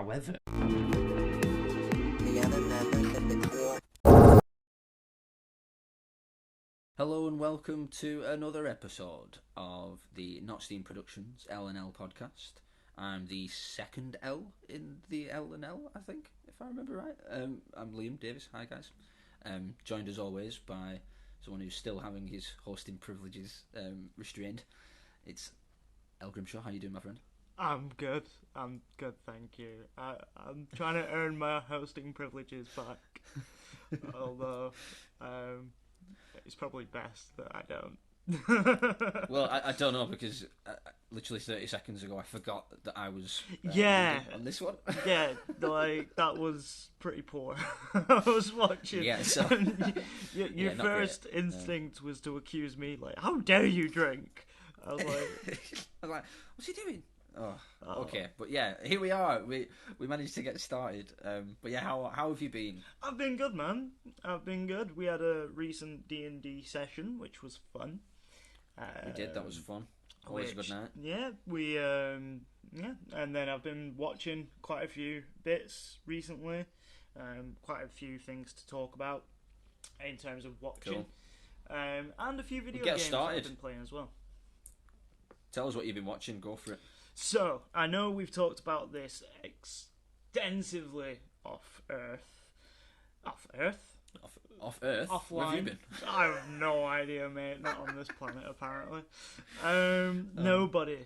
However, The other members of the crew. hello and welcome to another episode of the NOTSTEAM Productions L&L podcast. I'm the second L in the L&L, I think, if I remember right. I'm Liam Davis. Hi, guys. Joined as always by someone who's still having his hosting privileges restrained. It's El Grimshaw. How you doing, my friend? I'm good, thank you. I'm trying to earn my hosting privileges back, although it's probably best that I don't. Well, I don't know because literally 30 seconds ago I forgot that I was Yeah. on this one. Yeah, like, that was pretty poor. I was watching, Yeah, so- and your Yeah, not first great. instinct was to accuse me, like, how dare you drink? I was like, I was like, what's he doing? Oh, Oh. okay. But yeah, here we are. We managed to get started. But yeah, how have you been? I've been good, man. I've been good. We had a recent D&D session, which was fun. We did. That was fun. Always a good night. Yeah, and then I've been watching quite a few bits recently. Quite a few things to talk about in terms of watching. Cool. And a few video Get games started. that I've been playing as well. Tell us what you've been watching. Go for it. So, I know we've talked about this extensively off Earth. Off Earth? Off Earth. Offline. Where have you been? I have no idea, mate. Not on this planet, apparently. Nobody.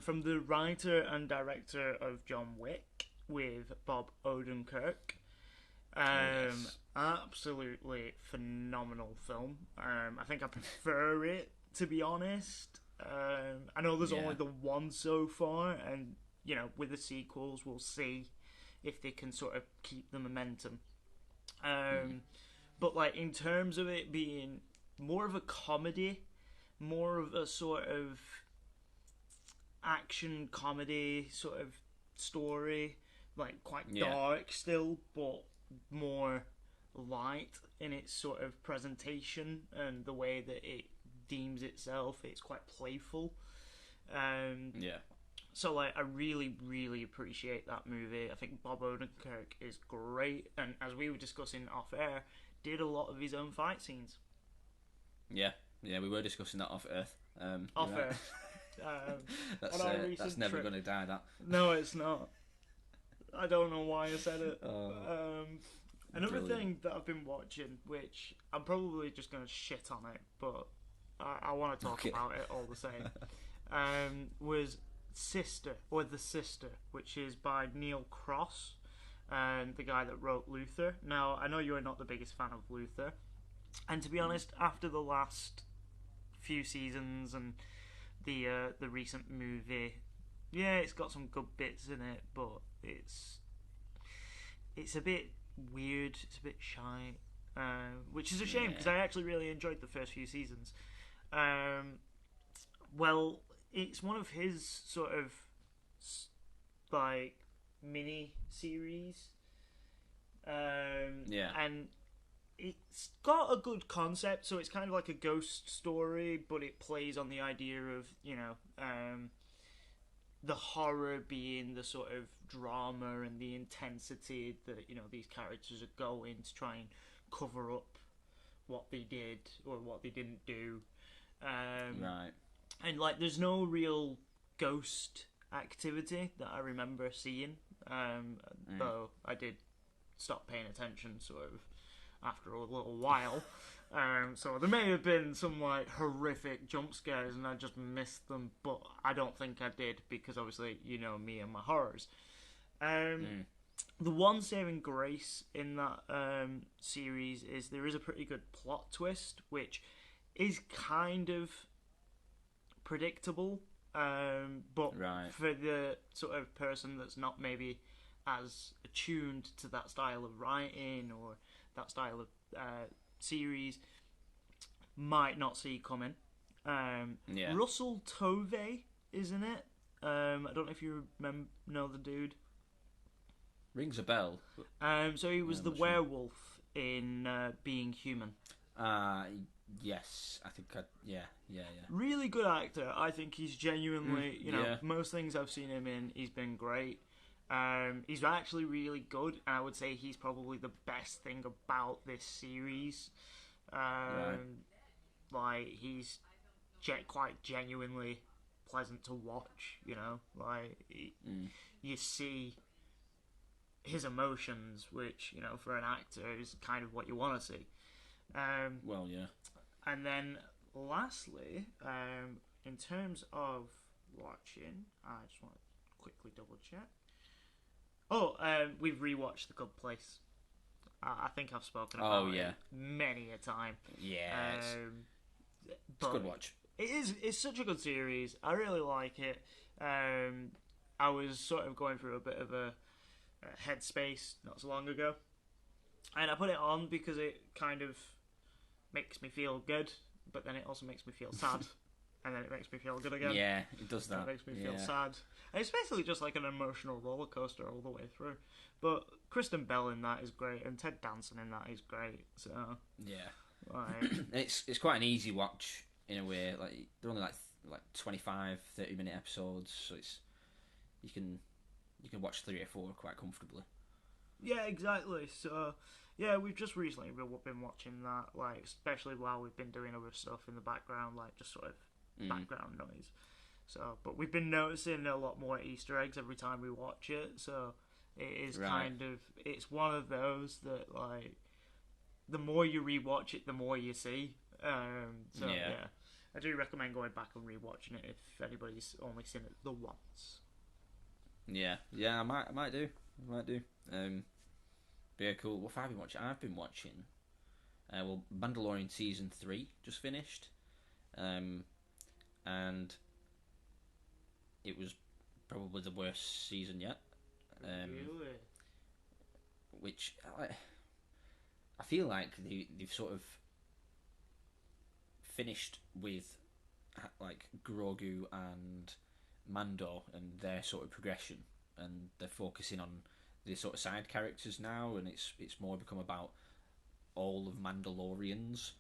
From the writer and director of John Wick with Bob Odenkirk. Yes. Absolutely phenomenal film. I think I prefer it, to be honest. I know there's Yeah. only the one so far, and with the sequels, we'll see if they can sort of keep the momentum. But like in terms of it being more of a comedy, more of a sort of action comedy sort of story, like quite Yeah. dark still, but more light in its sort of presentation and the way that it deems itself. It's quite playful. Yeah. So like I really, really appreciate that movie. I think Bob Odenkirk is great, and as we were discussing off air, did a lot of his own fight scenes. Yeah. Yeah. We were discussing that off Earth. Off you're right. air. That's On our that's recent never trip. going to die. That. No, it's not. I don't know why I said it. Oh, Another brilliant. thing that I've been watching, which I'm probably just going to shit on it, but I want to talk Okay. about it all the same, was The Sister, which is by Neil Cross, the guy that wrote Luther. Now, I know you're not the biggest fan of Luther, and to be honest, after the last few seasons and the recent movie, yeah, it's got some good bits in it, but it's a bit weird, it's a bit shy, which is a shame because I actually really enjoyed the first few seasons. Well, it's one of his sort of like mini series, Yeah. and it's got a good concept. So it's kind of like a ghost story, but it plays on the idea of the horror being the sort of drama and the intensity that these characters are going to try and cover up what they did or what they didn't do. Right. And like, there's no real ghost activity that I remember seeing. Though I did stop paying attention sort of after a little while. So there may have been some like horrific jump scares and I just missed them, but I don't think I did because obviously me and my horrors. The one saving grace in that series is there is a pretty good plot twist, which is kind of predictable, but Right. for the sort of person that's not maybe as attuned to that style of writing or that style of series, might not see coming. Yeah. Russell Tovey is in it. I don't know if you know the dude. Rings a bell. So he was Yeah, the I'm not sure. werewolf in Being Human. Yes, I think yeah. Really good actor. I think he's genuinely, Yeah. most things I've seen him in, he's been great. He's actually really good, and I would say he's probably the best thing about this series. Like, he's quite genuinely pleasant to watch, you know? Like, you see his emotions, which, you know, for an actor is kind of what you want to see. Well, yeah. And then, lastly, in terms of watching, I just want to quickly double check. Oh, we've rewatched The Good Place. I think I've spoken about it many a time. Yeah, it's a good watch. It's such a good series. I really like it. I was sort of going through a bit of a headspace not so long ago, and I put it on because it kind of makes me feel good, but then it also makes me feel sad, and then it makes me feel good again. Yeah, it does that. It makes me feel sad. And it's basically just like an emotional roller coaster all the way through. But Kristen Bell in that is great, and Ted Danson in that is great. So yeah, like, it's quite an easy watch in a way. Like, they're only like 25, 30-minute episodes, so you can watch 3 or 4 quite comfortably. Yeah, exactly. So yeah, we've just recently been watching that, like, especially while we've been doing other stuff in the background, like just sort of background noise. So, but we've been noticing a lot more Easter eggs every time we watch it. So it is kind of, it's one of those that, like, the more you rewatch it, the more you see. So yeah, I do recommend going back and rewatching it if anybody's only seen it the once. Yeah, I might do. But yeah, cool. What have I been watching? I've been watching, Mandalorian season 3 just finished, and it was probably the worst season yet. Really? Which I feel like they've sort of finished with, like, Grogu and Mando and their sort of progression, and they're focusing on the sort of side characters now, and it's more become about all of Mandalorians.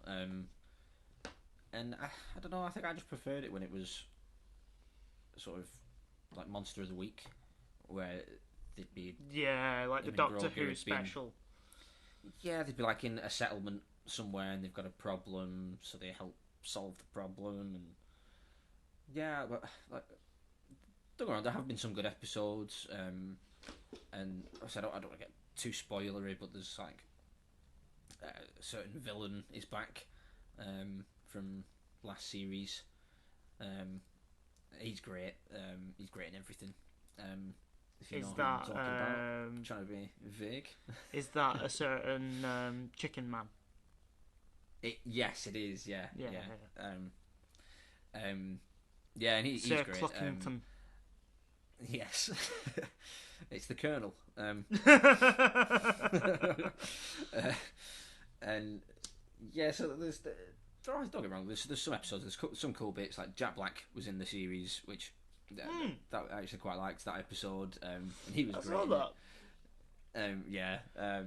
And I don't know, I think I just preferred it when it was sort of like Monster of the Week, where they'd be like the Doctor Who special. They'd be like in a settlement somewhere and they've got a problem, so they help solve the problem. And yeah, but like, don't get me wrong, there have been some good episodes, and I don't want to get too spoilery, but there's like a certain villain is back from last series. He's great. He's great in everything. If you know who I'm talking about, I'm trying to be vague. Is that a certain chicken man? Yes, it is. Yeah. And he's Sir great. Cluckington. Yes, it's the Colonel. And yeah, so don't get me wrong. There's some episodes. There's some cool bits. Like Jack Black was in the series, which that I actually quite liked that episode. And he was great. I saw that.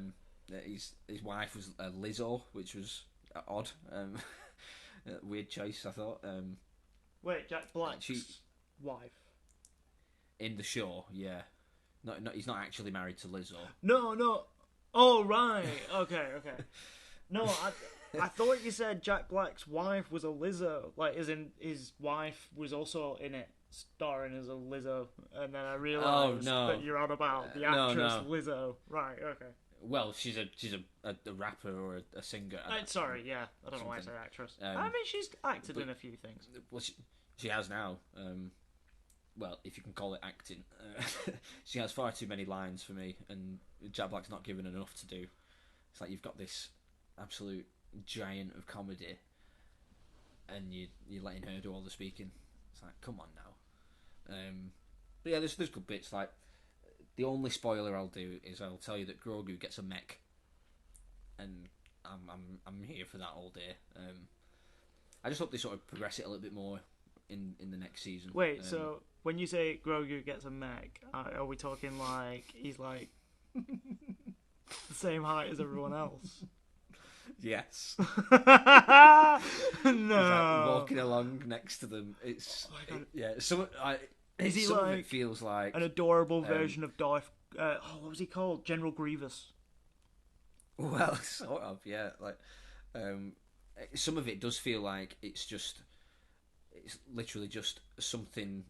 His wife was Lizzo, which was odd. Weird choice, I thought. Wait, Jack Black's wife in the show, yeah. No, he's not actually married to Lizzo. No. Oh right, okay. No, I thought you said Jack Black's wife was a Lizzo, like as in his wife was also in it, starring as a Lizzo, and then I realised that you're on about the actress Lizzo. Right, okay. Well, she's a rapper or a singer. Sorry, yeah, I don't know why I said actress. I mean, she's acted in a few things. Well, she has now. Well, if you can call it acting, she has far too many lines for me, and Jack Black's not given enough to do. It's like you've got this absolute giant of comedy, and you're letting her do all the speaking. It's like, come on now. But yeah, there's good bits. Like, the only spoiler I'll do is I'll tell you that Grogu gets a mech, and I'm here for that all day. I just hope they sort of progress it a little bit more in the next season. Wait, so when you say Grogu gets a mech, are we talking like he's like the same height as everyone else? Yes. No. He's like walking along next to them. It's oh my God. yeah. Is he some of it like feels like an adorable version of Darth? What was he called? General Grievous. well, sort of, yeah. Like um, some of it does feel like it's literally just something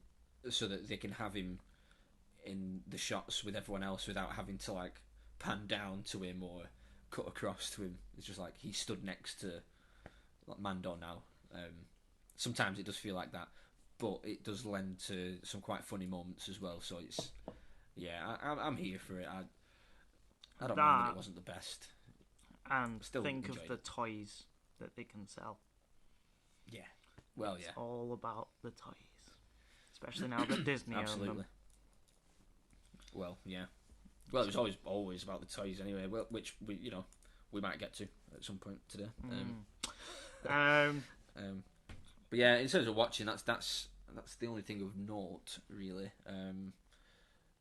so that they can have him in the shots with everyone else without having to like pan down to him or cut across to him. It's just like he stood next to like Mando now. Sometimes it does feel like that, but it does lend to some quite funny moments as well. So it's I'm here for it. I don't mind that it wasn't the best. And Still think of enjoyed the it. toys that they can sell. Yeah, well, It's yeah, all about the toys, especially now that Disney own absolutely. them. Well, yeah. Well, it was always about the toys anyway. Well, which we might get to at some point today. But yeah, in terms of watching, that's the only thing of note really.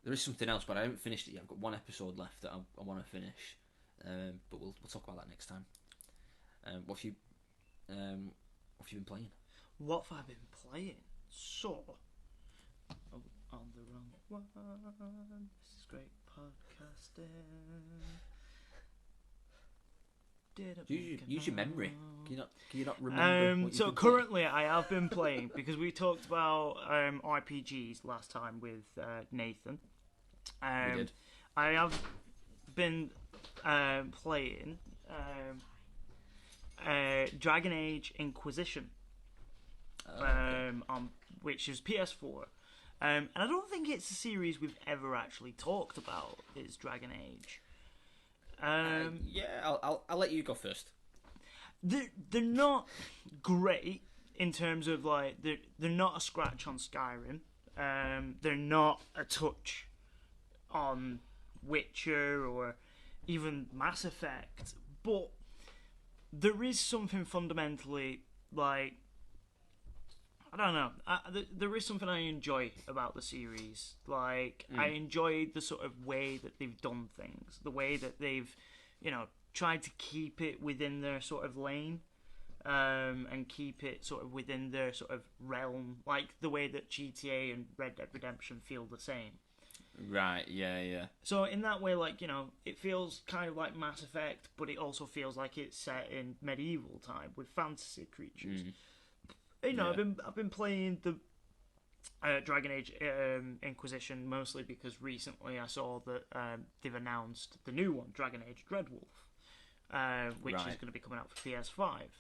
There is something else, but I haven't finished it yet. I've got one episode left that I want to finish, but we'll talk about that next time. What have you been playing? What have I been playing? So, on the wrong one. This is great podcasting. Use your memory. Can you not remember? What So you've been currently, I have been playing because we talked about RPGs last time with Nathan. We did. I have been playing Dragon Age Inquisition, on which is PS4. And I don't think it's a series we've ever actually talked about. Is Dragon Age? Yeah, I'll let you go first. They're not great in terms of like they're not a scratch on Skyrim. They're not a touch on Witcher or even Mass Effect, but there is something fundamentally like I don't know. There is something I enjoy about the series. Like I enjoy the sort of way that they've done things, the way that they've, tried to keep it within their sort of lane, and keep it sort of within their sort of realm, like the way that GTA and Red Dead Redemption feel the same. Right. Yeah. So in that way, like it feels kind of like Mass Effect, but it also feels like it's set in medieval time with fantasy creatures. Yeah. I've been playing the Dragon Age Inquisition mostly because recently I saw that they've announced the new one, Dragon Age Dreadwolf, which is going to be coming out for PS5.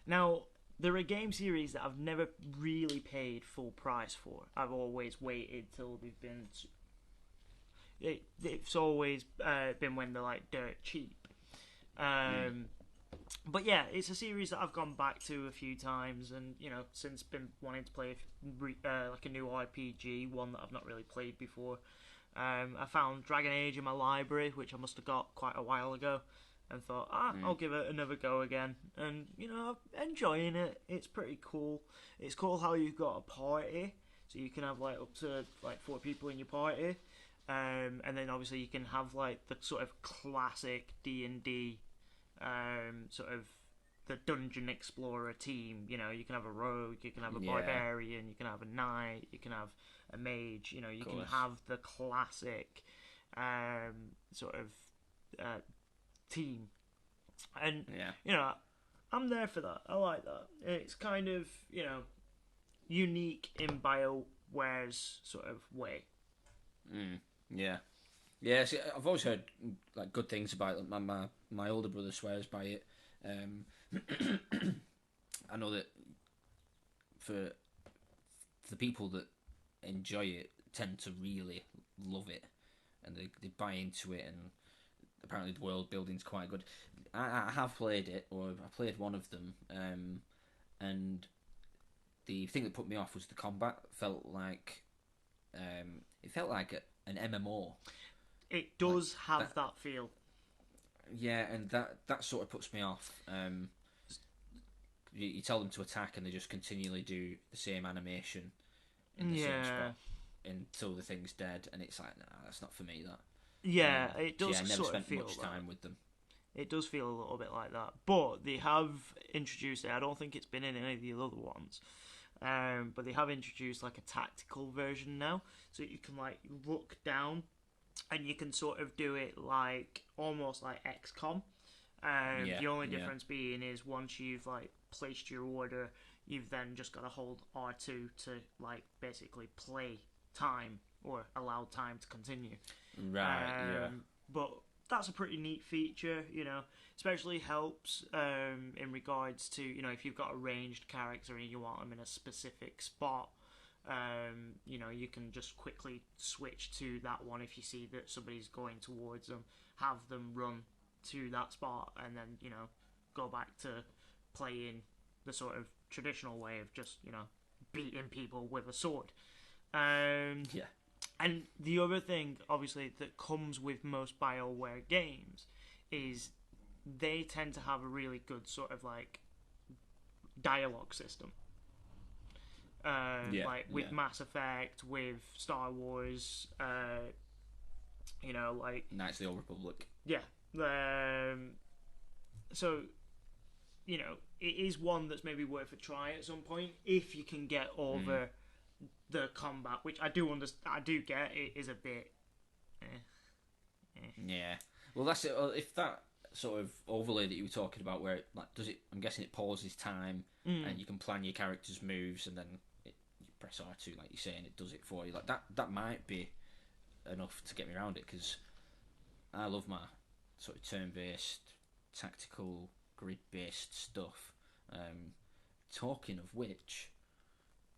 Now, they're a game series that I've never really paid full price for. I've always waited till they've been. It's always been when they're like dirt cheap. But yeah, it's a series that I've gone back to a few times, and since been wanting to play like a new RPG, one that I've not really played before. I found Dragon Age in my library, which I must have got quite a while ago, and thought, I'll give it another go again. And I'm enjoying it. It's pretty cool. It's cool how you've got a party, so you can have like up to like 4 people in your party, and then obviously you can have like the sort of classic D&D. Sort of the dungeon explorer team. You can have a rogue, you can have a barbarian, you can have a knight, you can have a mage. You can have the classic sort of team, and I'm there for that. I like that. It's kind of unique in BioWare's sort of way. Yeah. Yeah, see, I've always heard like good things about it. My older brother swears by it. I know that for the people that enjoy it tend to really love it, and they buy into it, and apparently the world building's quite good. I have played it, or I played one of them, and the thing that put me off was the combat. Felt like it felt like an MMO. It does have that feel. Yeah, and that sort of puts me off. You tell them to attack, and they just continually do the same animation in the same spot until the thing's dead, and it's like, nah, that's not for me. That. It does I never sort spent of feel much time with them. It does feel a little bit like that, but they have introduced it. I don't think it's been in any of the other ones. But they have introduced like a tactical version now, so you can like look down, and you can sort of do it like almost like XCOM. Yeah, The only yeah. difference being is once you've like placed your order, you've then just got to hold R2 to like basically play time or allow time to continue. Right, yeah. But that's a pretty neat feature, especially helps in regards to, if you've got a ranged character and you want them in a specific spot, you can just quickly switch to that one if you see that somebody's going towards them, have them run to that spot, and then, go back to playing the sort of traditional way of just, beating people with a sword. Yeah. And the other thing, obviously, that comes with most BioWare games is they tend to have a really good sort of like dialogue system. Like with Mass Effect, with Star Wars, like Knights of the Old Republic. yeah. So it is one that's maybe worth a try at some point if you can get over the combat, which I do understand. I do get it is a bit. Yeah. Well, that's it. If that sort of overlay that you were talking about, where it, like, does it? I'm guessing it pauses time, and you can plan your character's moves, and then you press R2, like you're saying, it does it for you. Like that. That might be enough to get me around it, because I love my sort of turn-based, tactical, grid-based stuff. Talking of which,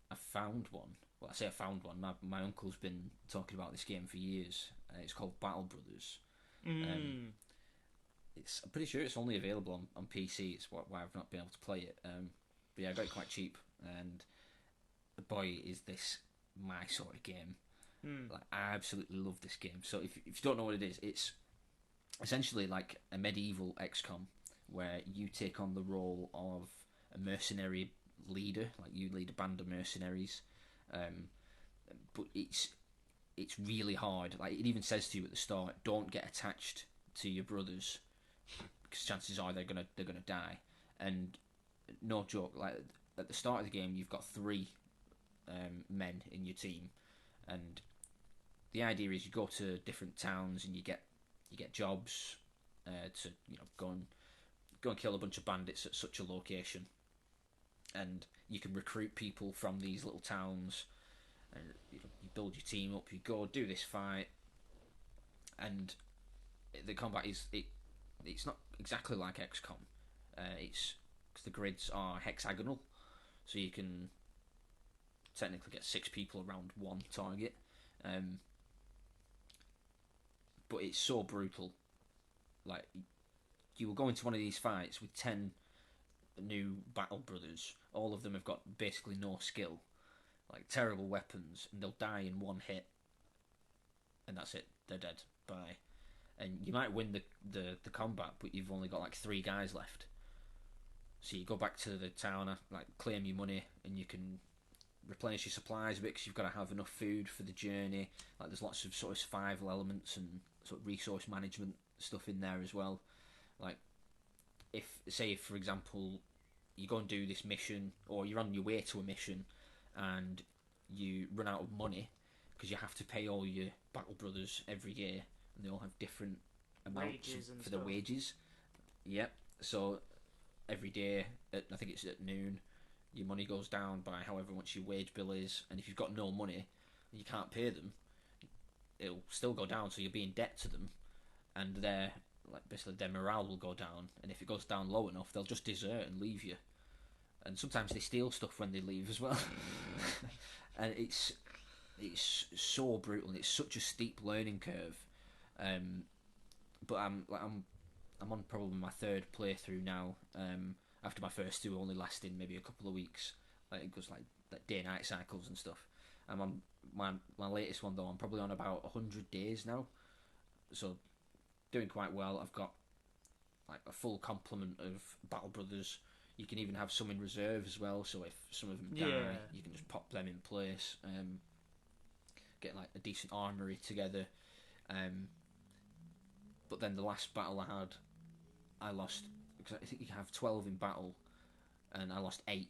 I found one. Well, I say I found one. My uncle's been talking about this game for years. It's called Battle Brothers. I'm pretty sure it's only available on PC. It's why I've not been able to play it. But yeah, I got it quite cheap, and boy, is this my sort of game. Like, I absolutely love this game. So if you don't know what it is, it's essentially like a medieval XCOM where you take on the role of a mercenary leader, like you lead a band of mercenaries. But it's really hard. Like, it even says to you at the start, don't get attached to your brothers, because chances are they're gonna die. And no joke, like at the start of the game, you've got 3 men in your team, and the idea is you go to different towns and you get jobs to go and kill a bunch of bandits at such a location, and you can recruit people from these little towns, and you build your team up. You go do this fight, and the combat it's not exactly like XCOM. It's because the grids are hexagonal, so you can technically get 6 people around one target. But it's so brutal. Like, you will go into one of these fights with 10 new battle brothers. All of them have got basically no skill, like terrible weapons, and they'll die in one hit, and that's it. They're dead. Bye. And you might win the combat, but you've only got like 3 guys left. So you go back to the town, like claim your money, and you can replenish your supplies a bit, because you've got to have enough food for the journey. Like, there's lots of sort of survival elements and sort of resource management stuff in there as well. Like, if for example, you go and do this mission, or you're on your way to a mission, and you run out of money, because you have to pay all your battle brothers every year, and they all have different amounts for the wages. Yep. So every day, I think it's at noon, your money goes down by however much your wage bill is, and if you've got no money and you can't pay them, it'll still go down, so you'll be in debt to them, and basically their morale will go down, and if it goes down low enough, they'll just desert and leave you. And sometimes they steal stuff when they leave as well. And it's so brutal, and it's such a steep learning curve. But I'm on probably my 3rd playthrough now. After my first 2 only lasting maybe a couple of weeks, like it goes like day-night cycles and stuff. I'm on my latest one though. I'm probably on about 100 days now, so doing quite well. I've got like a full complement of battle brothers. You can even have some in reserve as well, so if some of them die, you can just pop them in place. Get like a decent armory together. But then the last battle I had, I lost, because I think you have 12 in battle, and I lost 8.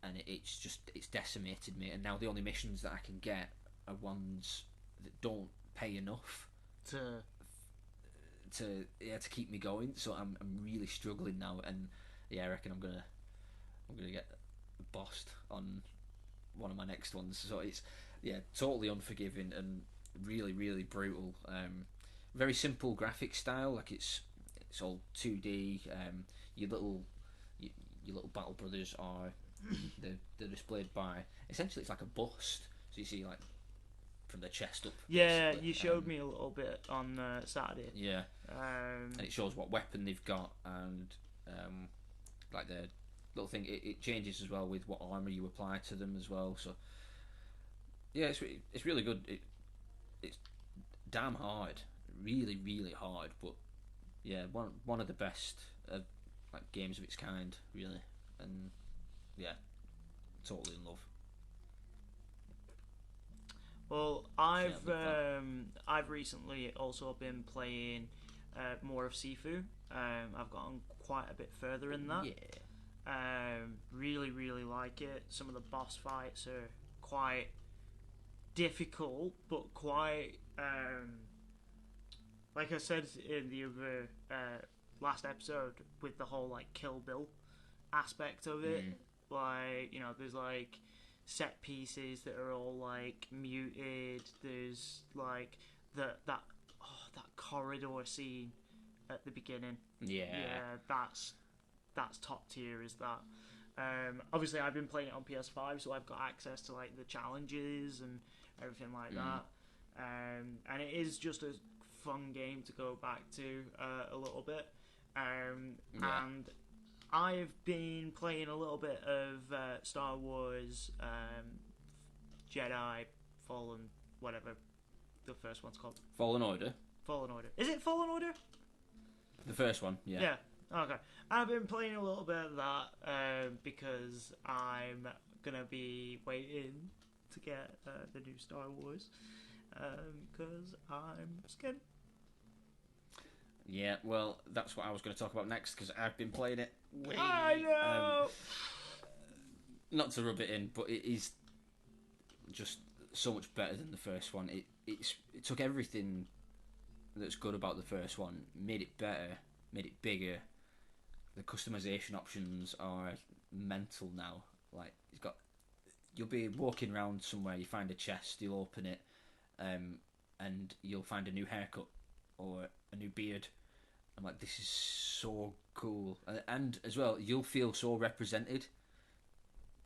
and it's decimated me. And now the only missions that I can get are ones that don't pay enough to keep me going. So I'm really struggling now, and I reckon I'm gonna get bossed on one of my next ones. So it's totally unforgiving and really really brutal. Very simple graphic style, like it's all 2D. Your little your little battle brothers are they're displayed by, essentially it's like a bust. So you see like from the chest up. Yeah, basically. you showed me a little bit on Saturday. Yeah, and it shows what weapon they've got, and like the little thing. It changes as well with what armor you apply to them as well. So yeah, it's really good. It's damn hard, really really hard, but yeah, one of the best like games of its kind, really, and yeah, totally in love. Well, I've recently also been playing more of Sifu. I've gotten quite a bit further in that. Yeah. Really, really like it. Some of the boss fights are quite difficult, but quite like I said in the other last episode, with the whole like Kill Bill aspect of it. Like, there's like set pieces that are all like muted. There's like that corridor scene at the beginning. Yeah, that's top tier. Is that? Obviously, I've been playing it on PS5, so I've got access to like the challenges and everything like that. And it is just a fun game to go back to a little bit. And I've been playing a little bit of Star Wars Jedi Fallen, whatever the first one's called. Fallen Order. Fallen Order. Is it Fallen Order? The first one, yeah. Yeah. Okay. I've been playing a little bit of that because I'm gonna be waiting to get the new Star Wars because I'm scared. Yeah, well, that's what I was going to talk about next, because I've been playing it way... I know! Not to rub it in, but it is just so much better than the first one. It took everything that's good about the first one, made it better, made it bigger. The customization options are mental now. Like, you'll be walking around somewhere, you find a chest, you'll open it, and you'll find a new haircut or a new beard. I'm like, this is so cool, and as well, you'll feel so represented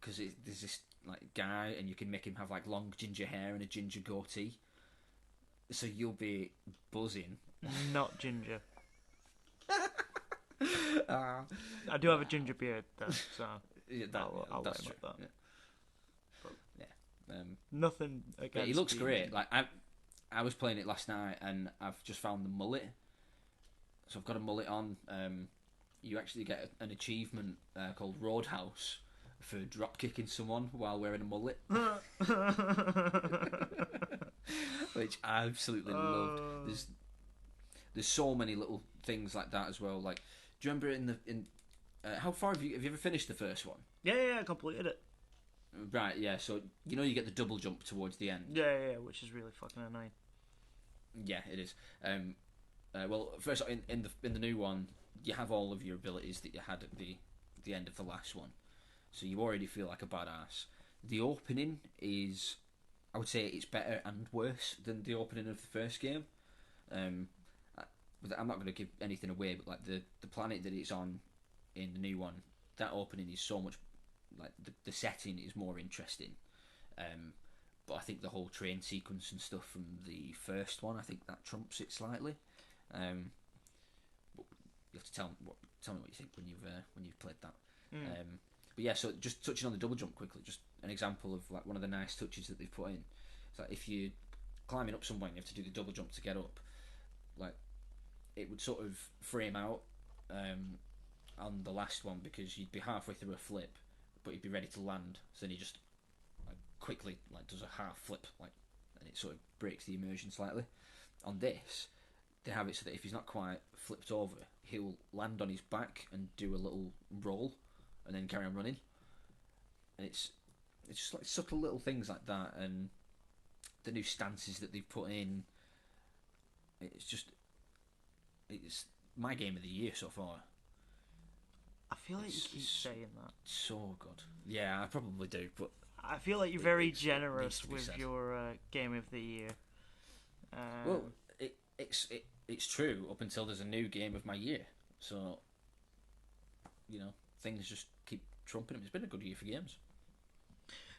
because there's this like guy, and you can make him have like long ginger hair and a ginger goatee, so you'll be buzzing. Not ginger. I do have a ginger beard, though, so yeah, I'll that's let him true. have that. Yeah. Nothing against. Yeah, he looks great. Like I was playing it last night, and I've just found the mullet. So I've got a mullet on. You actually get an achievement called Roadhouse for drop kicking someone while wearing a mullet, which I absolutely loved. There's so many little things like that as well. Like, do you remember in how far have you ever finished the first one? Yeah, I completed it. Right, yeah. So you get the double jump towards the end. Yeah, which is really fucking annoying. Yeah, it is. Well, first in the new one, you have all of your abilities that you had at the end of the last one, so you already feel like a badass. The opening is, I would say, it's better and worse than the opening of the first game. I'm not going to give anything away, but like the planet that it's on in the new one, that opening is so much like the setting is more interesting. But I think the whole train sequence and stuff from the first one, I think that trumps it slightly. But you have to tell me what you think when you've played that. But yeah, so just touching on the double jump quickly, just an example of like one of the nice touches that they've put in. It's like if you're climbing up somewhere and you have to do the double jump to get up, like it would sort of frame out on the last one, because you'd be halfway through a flip, but you'd be ready to land. So then you just like quickly like does a half flip, like, and it sort of breaks the immersion slightly. On this, they have it so that if he's not quite flipped over, he'll land on his back and do a little roll, and then carry on running. and it's just like subtle little things like that, and the new stances that they've put in. It's my game of the year so far. I feel like you keep saying that. So good. Yeah, I probably do, but I feel like you're very needs generous to be with said. your game of the year. Well, it's true up until there's a new game of my year. So, things just keep trumping them. It's been a good year for games.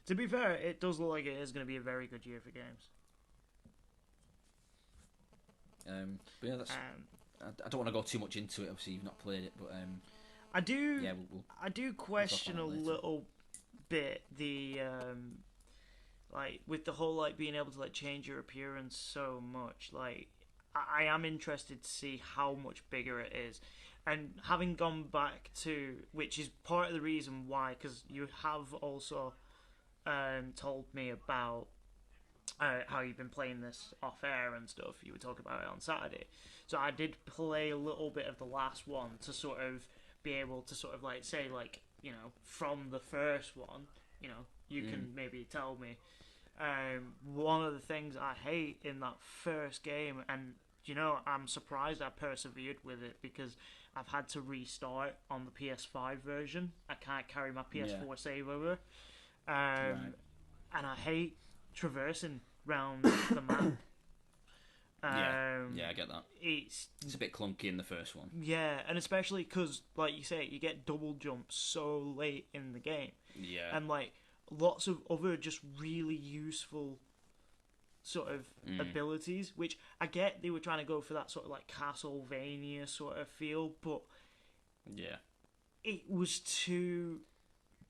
To be fair, it does look like it is going to be a very good year for games. But yeah, I don't want to go too much into it. Obviously, you've not played it, but I do. yeah, I do question a little bit the like with the whole like being able to like change your appearance so much. Like, I am interested to see how much bigger it is, and having gone back to, which is part of the reason why, because you have also told me about how you've been playing this off air and stuff. You were talking about it on Saturday, so I did play a little bit of the last one to sort of be able to sort of like say like, from the first one, you can maybe tell me. One of the things I hate in that first game, and I'm surprised I persevered with it, because I've had to restart on the PS5 version. I can't carry my PS4 save over, and I hate traversing round the map. yeah, I get that. It's a bit clunky in the first one. Yeah, and especially because, like you say, you get double jumps so late in the game. Yeah. And, like, lots of other just really useful sort of abilities, which I get they were trying to go for that sort of, like, Castlevania sort of feel, but yeah, it was too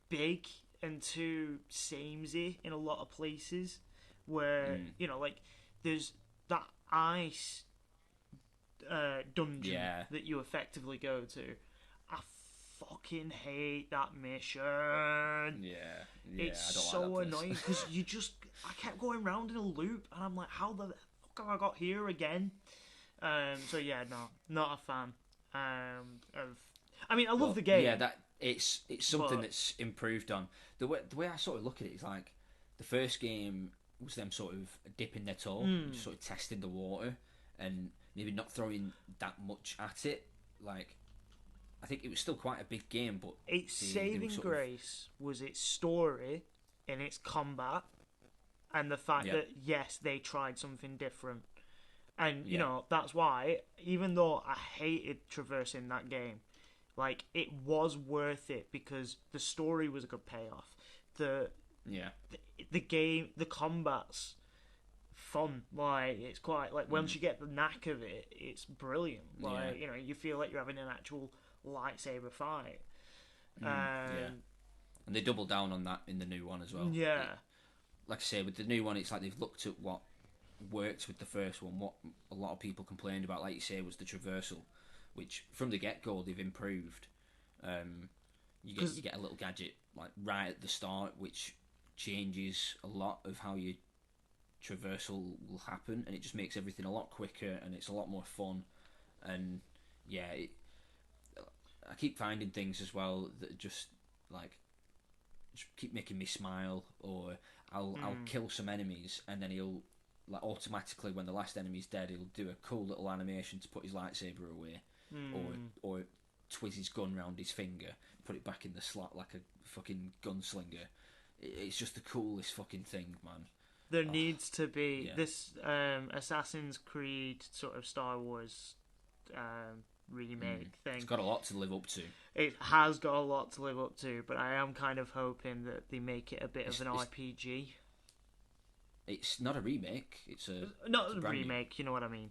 big and too samey in a lot of places where, like, there's that ice dungeon that you effectively go to. I fucking hate that mission. Yeah, it's I don't so like that annoying because I kept going round in a loop, and I'm like, how the fuck have I got here again? So yeah, no, not a fan. I mean, I love the game. Yeah, it's something that's improved on. The way I sort of look at it is like the first game was them sort of dipping their toe, just sort of testing the water, and maybe not throwing that much at it. Like, I think it was still quite a big game, but its saving grace was its story and its combat, and the fact that yes, they tried something different. And that's why, even though I hated traversing that game, like, it was worth it because the story was a good payoff. The game, the combat's fun. Like, it's quite like once you get the knack of it, it's brilliant. Like, you feel like you're having an actual lightsaber fight. And they double down on that in the new one as well. Like I say, with the new one, it's like they've looked at what worked with the first one. What a lot of people complained about, like you say, was the traversal, which from the get-go they've improved. You get a little gadget like right at the start, which changes a lot of how your traversal will happen, and it just makes everything a lot quicker, and it's a lot more fun. And I keep finding things as well that just keep making me smile, or I'll kill some enemies, and then he'll, like, automatically, when the last enemy's dead, he'll do a cool little animation to put his lightsaber away, or twizz his gun round his finger, put it back in the slot like a fucking gunslinger. It's just the coolest fucking thing, man. There needs to be this Assassin's Creed sort of Star Wars remake thing. It's got a lot to live up to. It has got a lot to live up to, but I am kind of hoping that they make it a bit of an RPG. It's not a remake. It's a remake. You know what I mean?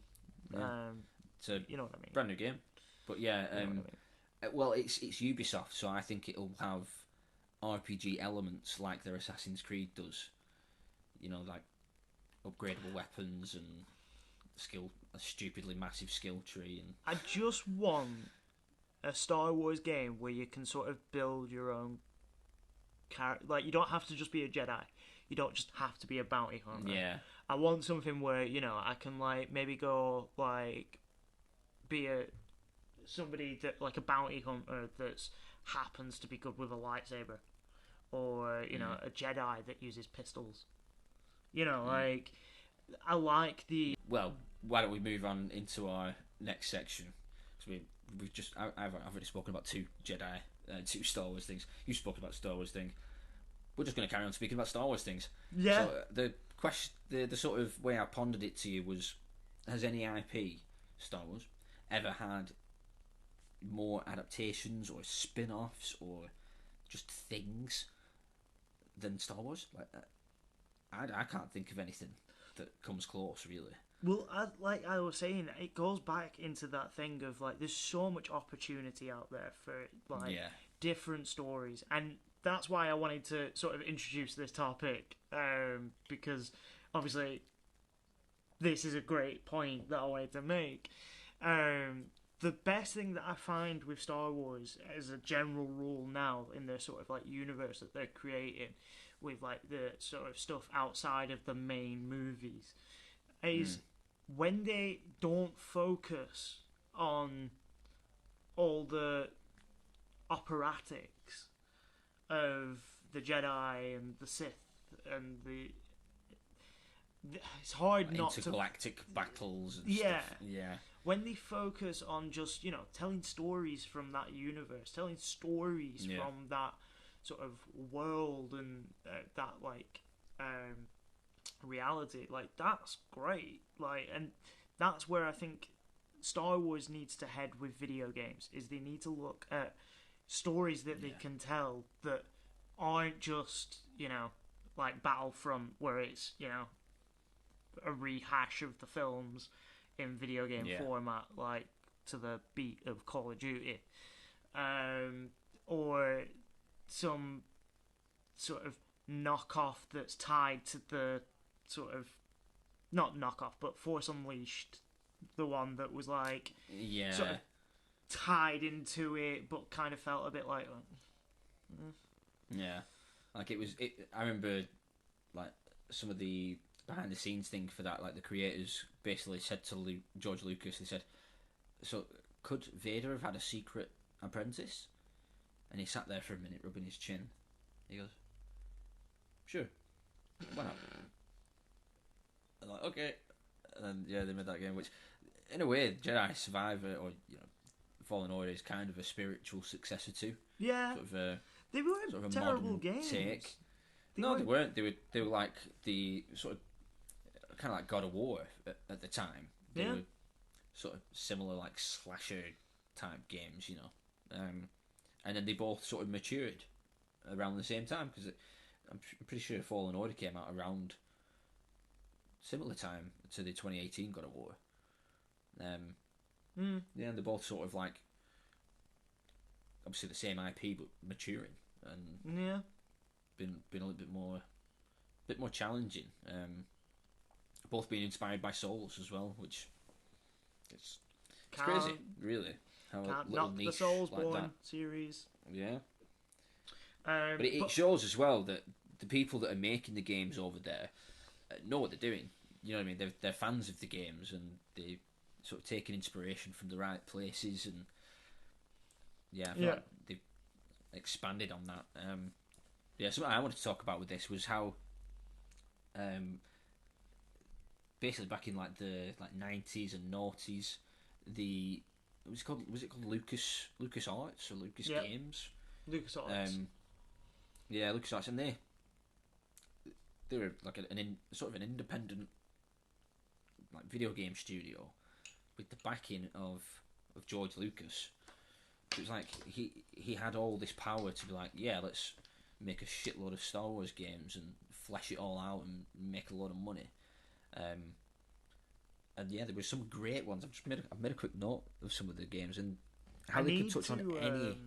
It's a you know what I mean. Brand new game, but yeah. Well, it's Ubisoft, so I think it'll have RPG elements like their Assassin's Creed does. Like upgradable weapons and a stupidly massive skill tree. And I just want a Star Wars game where you can sort of build your own character. Like, you don't have to just be a Jedi. You don't just have to be a bounty hunter. Yeah. I want something where, I can, like, maybe go, like, be somebody that, like, a bounty hunter that happens to be good with a lightsaber. or you know, a Jedi that uses pistols. You know, Mm. like I like the Well, why don't we move on into our next section? Because I've already spoken about two Jedi, two Star Wars things. You've spoken about Star Wars thing. We're just going to carry on speaking about Star Wars things. yeah. So the question, the sort of way I pondered it to you was: has any IP Star Wars ever had more adaptations or spin-offs or just things than Star Wars? Like, I can't think of anything that comes close, really. Well, like I was saying, it goes back into that thing of like, there's so much opportunity out there for like Yeah. different stories, and that's why I wanted to sort of introduce this topic, because obviously this is a great point that I wanted to make. The best thing that I find with Star Wars as a general rule now in the sort of like universe that they're creating with like the sort of stuff outside of the main movies is when they don't focus on all the operatics of the Jedi and the Sith and it's hard not to Intergalactic battles and Yeah. stuff. Yeah. when they focus on just, you know, telling stories from that universe, telling stories Yeah. from that sort of world and that like reality, like that's great. Like, and that's where I think Star Wars needs to head with video games, is they need to look at stories that they Yeah. can tell that aren't just, you know, like Battlefront, where it's, you know, a rehash of the films in video game Yeah. format, like to the beat of Call of Duty, or some sort of knockoff that's tied to the sort of, not knockoff, but Force Unleashed, the one that was like Yeah. sort of tied into it, but kind of felt a bit like, Yeah. Like I remember like some of the behind the scenes thing for that, like the creators basically said to George Lucas, they said, so could Vader have had a secret apprentice? And he sat there for a minute rubbing his chin. He goes, sure, why not? I'm like, okay. And then, yeah, they made that game, which in a way Jedi Survivor, or you know, Fallen Order, is kind of a spiritual successor to yeah, sort of a they weren't sort of a terrible modern games. take. They No, they weren't- weren't. They were like the sort of kind of like God of War at the time. They Yeah. were sort of similar, like slasher type games, you know. And then they both sort of matured around the same time, because I'm pretty sure Fallen Order came out around similar time to the 2018 God of War. Yeah, and they're both sort of like obviously the same IP but maturing and yeah. been a little bit more challenging. Both being inspired by Souls as well, which it's crazy, really. How a Can't little knock niche the Soulsborne like that. series. Yeah, but it shows as well that the people that are making the games over there know what they're doing. You know what I mean? They're fans of the games, and they sort of taking inspiration from the right places, and yeah, I feel like they've expanded on that. Yeah, something I wanted to talk about with this was how, basically back in like the 90s and noughties, was it called Lucas Arts or Lucas Yep. Games? LucasArts. Yeah, LucasArts, and they were like sort of an independent like video game studio with the backing of George Lucas. It was like he had all this power to be like, yeah, let's make a shitload of Star Wars games and flesh it all out and make a lot of money. And yeah, there were some great ones. I've made a quick note of some of the games and how they could touch on any.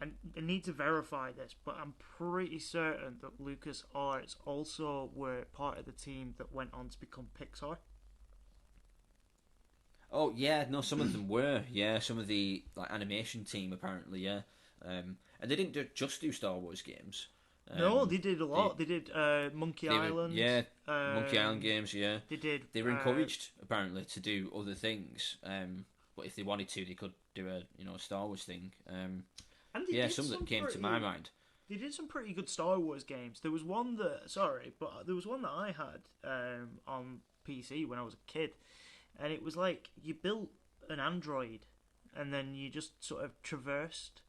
I need to verify this, but I'm pretty certain that LucasArts also were part of the team that went on to become Pixar. Oh yeah, no, some of them were. Yeah, some of the like animation team apparently. Yeah, and they didn't just do Star Wars games. No, they did a lot. They did Monkey Island. Yeah, Monkey Island games. Yeah, They did. they were encouraged apparently to do other things. But if they wanted to, they could do a Star Wars thing. And they Yeah, did some that came to my mind. They did some pretty good Star Wars games. There was one that there was one that I had on PC when I was a kid, and it was like you built an android, and then you just sort of traversed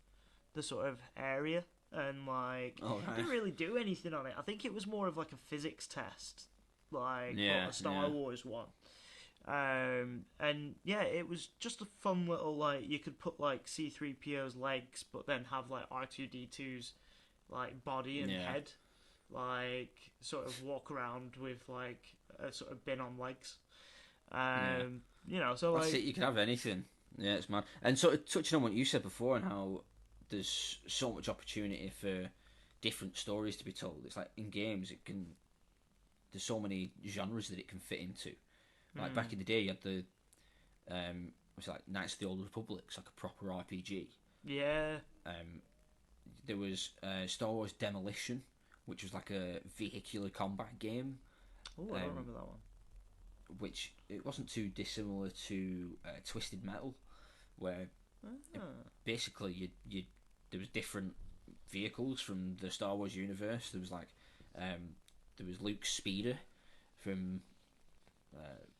the sort of area, and like Oh, right. didn't really do anything on it. I think it was more of like a physics test, like Yeah, a Star yeah. Wars one. And yeah, it was just a fun little like you could put like C3PO's legs, but then have like R2D2's like body and Yeah. head, like sort of walk around with like a sort of bin on legs. Yeah. You know, so That's like it. You can have anything. Yeah, it's mad. And sort of touching on what you said before and how there's so much opportunity for different stories to be told. It's like in games, it can. There's so many genres that it can fit into. Like back in the day, you had the was it like Knights of the Old Republic, it's like a proper RPG. yeah, There was Star Wars Demolition, which was like a vehicular combat game, oh, I don't remember that one. which it wasn't too dissimilar to Twisted Metal, where Ah. basically you there was different vehicles from the Star Wars universe. There was like there was Luke's speeder from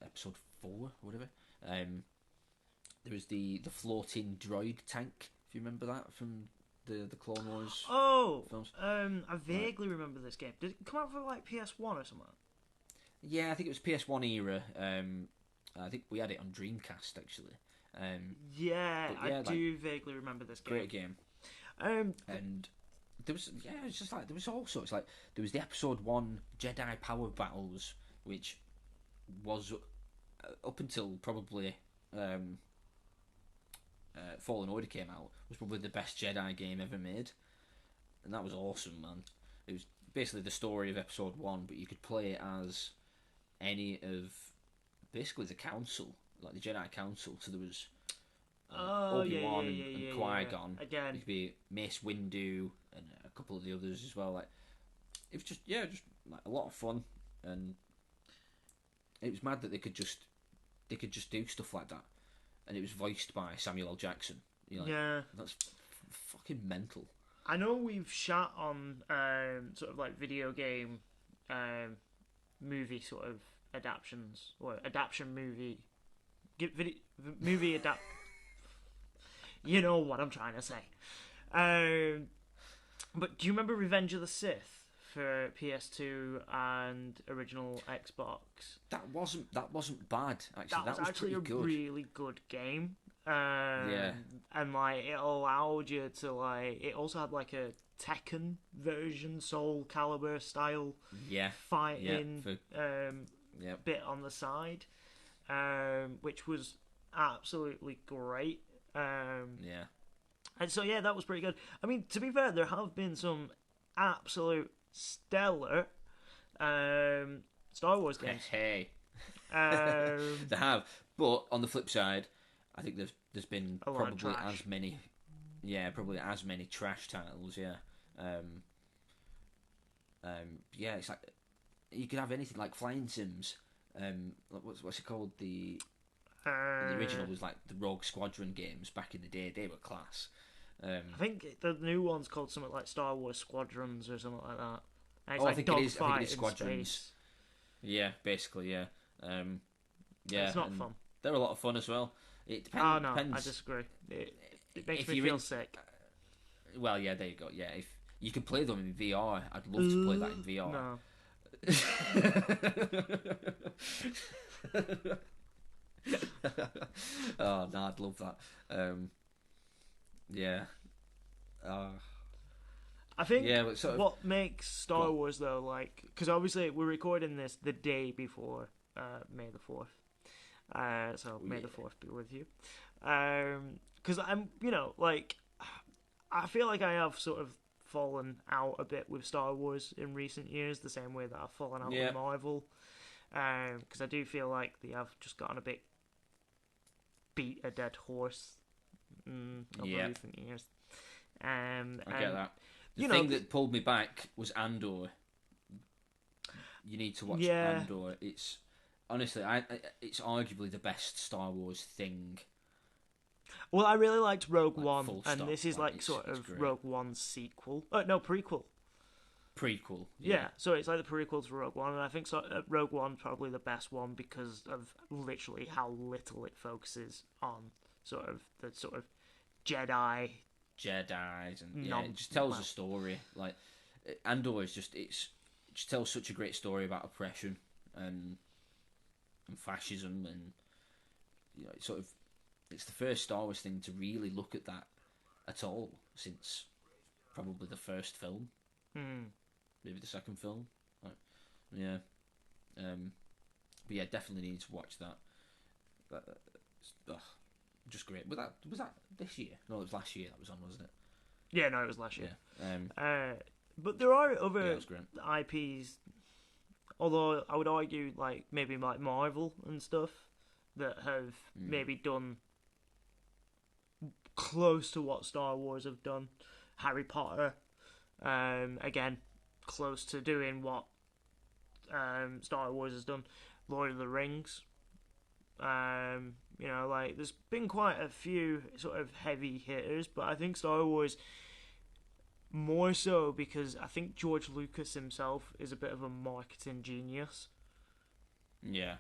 episode 4 or whatever. There was the floating droid tank, if you remember that from the Clone Wars Oh, films. I vaguely remember this game. Did it come out for like PS1 or something? Yeah, I think it was PS1 era. I think we had it on Dreamcast actually. Yeah, But yeah, I do vaguely remember this game. Great game. And there was it's just like there was all sorts. Like there was the episode 1 Jedi power battles, which was up until probably Fallen Order came out, was probably the best Jedi game ever made, and that was awesome, man. It was basically the story of episode 1, but you could play it as any of basically the council, like the Jedi Council. So there was Obi-Wan and Qui-Gon. Again, It could be Mace Windu and a couple of the others as well. Like it was just like a lot of fun, and it was mad that they could just do stuff like that, and it was voiced by Samuel L. Jackson. You know, yeah. that's fucking mental. I know we've shot on sort of like video game movie sort of adaptions or adaptation movie movie adapt. You know what I'm trying to say. But do you remember Revenge of the Sith for PS2 and original Xbox? That wasn't bad actually. That was actually a pretty good. really good game. Yeah. And like it allowed you to like it also had like a Tekken version, Soul Calibur style Yeah. fighting Yeah. bit on the side, which was absolutely great. Yeah. And so yeah, that was pretty good. I mean, to be fair, there have been some absolute stellar Star Wars games. Hey. Um, They have, but on the flip side, I think there's been A lot of probably trash. probably as many trash titles. Yeah, yeah. It's like you could have anything like flying sims. Like, what's it called? The original was like the Rogue Squadron games back in the day. They were class. I think the new one's called something like Star Wars Squadrons or something like that. And it's I like think it is. I think dogfight it is in Squadrons. space. Yeah, basically, yeah. Yeah, It's not and fun. They're a lot of fun as well. It Oh no, depends. I disagree. It makes If me you're feel in- sick. Well, yeah, there you go. Yeah, if you can play them in VR, I'd love to play that in VR. No. Oh no, I'd love that. Yeah. I think Yeah, but sort of- what makes Star Go on. Wars though, like, because obviously we're recording this the day before May the 4th, so May the 4th be with you. Because I'm, like, I feel like I have sort of fallen out a bit with Star Wars in recent years, the same way that I've fallen out Yeah. with Marvel. Because I do feel like they have just gotten a bit beat a dead horse over Yeah. recent years. I And get that. The you thing know, that pulled me back was Andor. You need to watch Yeah. Andor. It's honestly, it's arguably the best Star Wars thing Well, I really liked Rogue like, One, full and stop. this is like sort it's of great. Rogue One's sequel. Oh no, prequel. Prequel. Yeah, so it's like the prequel to Rogue One, and I think Rogue One's probably the best one because of literally how little it focuses on sort of the sort of Jedi. Jedi's and yeah, Non- it just tells well- a story. Like Andor is it just tells such a great story about oppression and fascism and it's sort of it's the first Star Wars thing to really look at that at all since probably the first film, maybe the second film. Like, yeah, but yeah, definitely need to watch that. Ugh, just great. Was that this year? No, it was last year. That was on, wasn't it? Yeah, no, it was last year. Yeah. But there are Yeah, other it was great. IPs, although I would argue like maybe like Marvel and stuff that have maybe done close to what Star Wars have done. Harry Potter, again, close to doing what Star Wars has done. Lord of the Rings. Like there's been quite a few sort of heavy hitters, but I think Star Wars more so because I think George Lucas himself is a bit of a marketing genius. Yeah.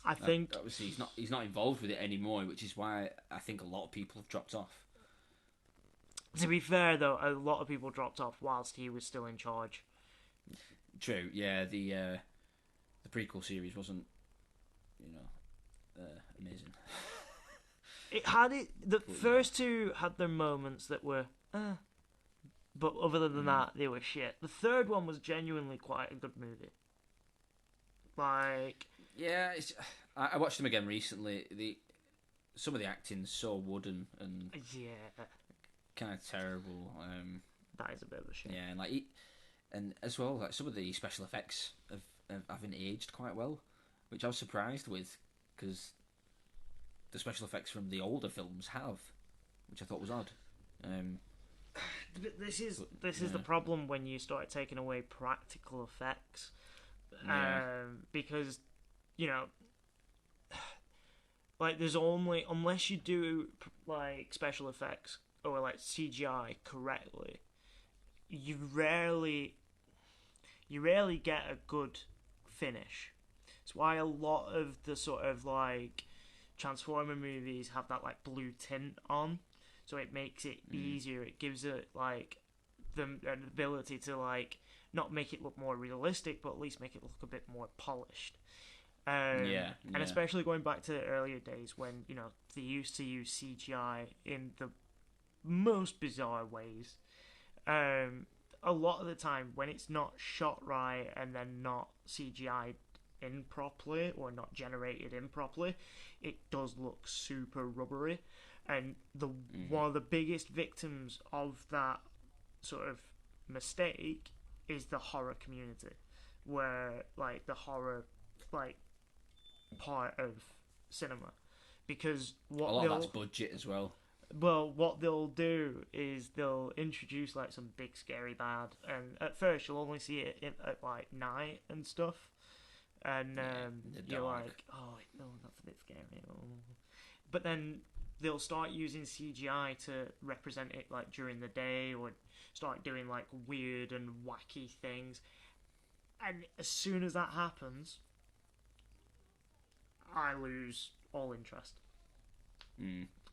I think Obviously he's not involved with it anymore, which is why I think a lot of people have dropped off. to be fair though, a lot of people dropped off whilst he was still in charge. True. Yeah. The prequel series wasn't, amazing. It had it. The first two had their moments that were, but other than that, they were shit. The third one was genuinely quite a good movie. Like, Yeah, I watched them again recently. Some of the acting's so wooden and yeah, kind of terrible. that is a bit of a shit. Yeah, and and as well, like some of the special effects haven't aged quite well, which I was surprised with because the special effects from the older films have, which I thought was odd. But this is the problem when you start taking away practical effects, because like there's only unless you do like special effects or like CGI correctly, you rarely get a good finish. It's why a lot of the sort of like Transformer movies have that like blue tint on, so it makes it easier. It gives it like an ability to like not make it look more realistic, but at least make it look a bit more polished. And especially going back to the earlier days when they used to use CGI in the most bizarre ways. A lot of the time when it's not shot right and then not CGI in properly or not generated in properly, it does look super rubbery. And one of the biggest victims of that sort of mistake is the horror community, where like the horror like part of cinema, because a lot of that's budget as well. Well, what they'll do is they'll introduce like some big scary bad, and at first you'll only see it at like night and stuff, and you're like, oh no, that's a bit scary. Oh. But then they'll start using CGI to represent it like during the day, or start doing like weird and wacky things, and as soon as that happens, I lose all interest.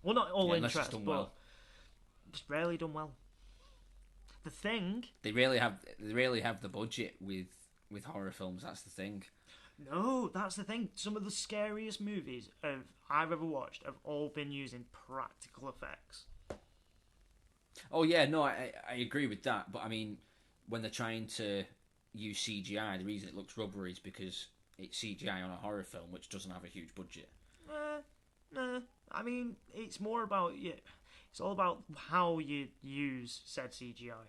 Well, not all interest, but it's rarely done well. The Thing. They rarely have the budget with horror films. That's the thing. No, that's the thing. Some of the scariest movies I've ever watched have all been using practical effects. Oh yeah, no, I agree with that. But I mean, when they're trying to use CGI, the reason it looks rubbery is because it's CGI on a horror film, which doesn't have a huge budget. Nah. I mean, it's more about it's all about how you use said CGI.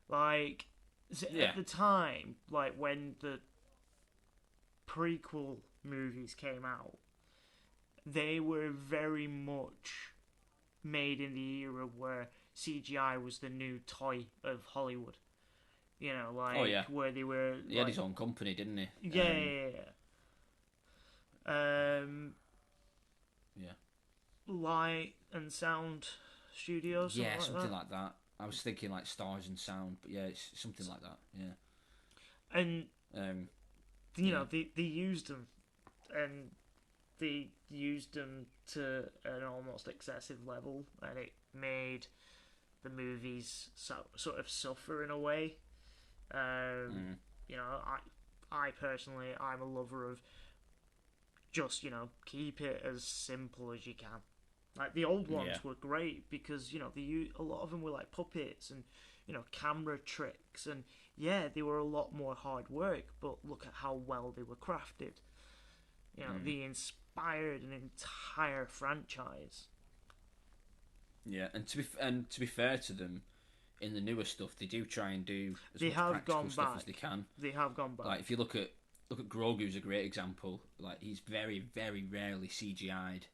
Like at the time, like when the prequel movies came out, they were very much made in the era where CGI was the new toy of Hollywood. Where they were. He had his own company, didn't he? Yeah. Light and Sound Studios. Yeah, Something something like like that. I was thinking like Stars and Sound, but yeah, it's something like that. Yeah. that. And you know, Yeah. they used them, and they used them to an almost excessive level, and it made the movies sort of suffer in a way. You know, I personally, I'm a lover of just, you know, keep it as simple as you can. Like the old ones Yeah. were great because, you know, a lot of them were like puppets and, you know, camera tricks, and yeah, they were a lot more hard work, but look at how well they were crafted. You know, they inspired an entire franchise. Yeah, and to be fair to them, in the newer stuff, they do try and do as They much have practical gone stuff back. as they can. They have gone back. Like if you look at Grogu's a great example. Like he's very very rarely CGI'd.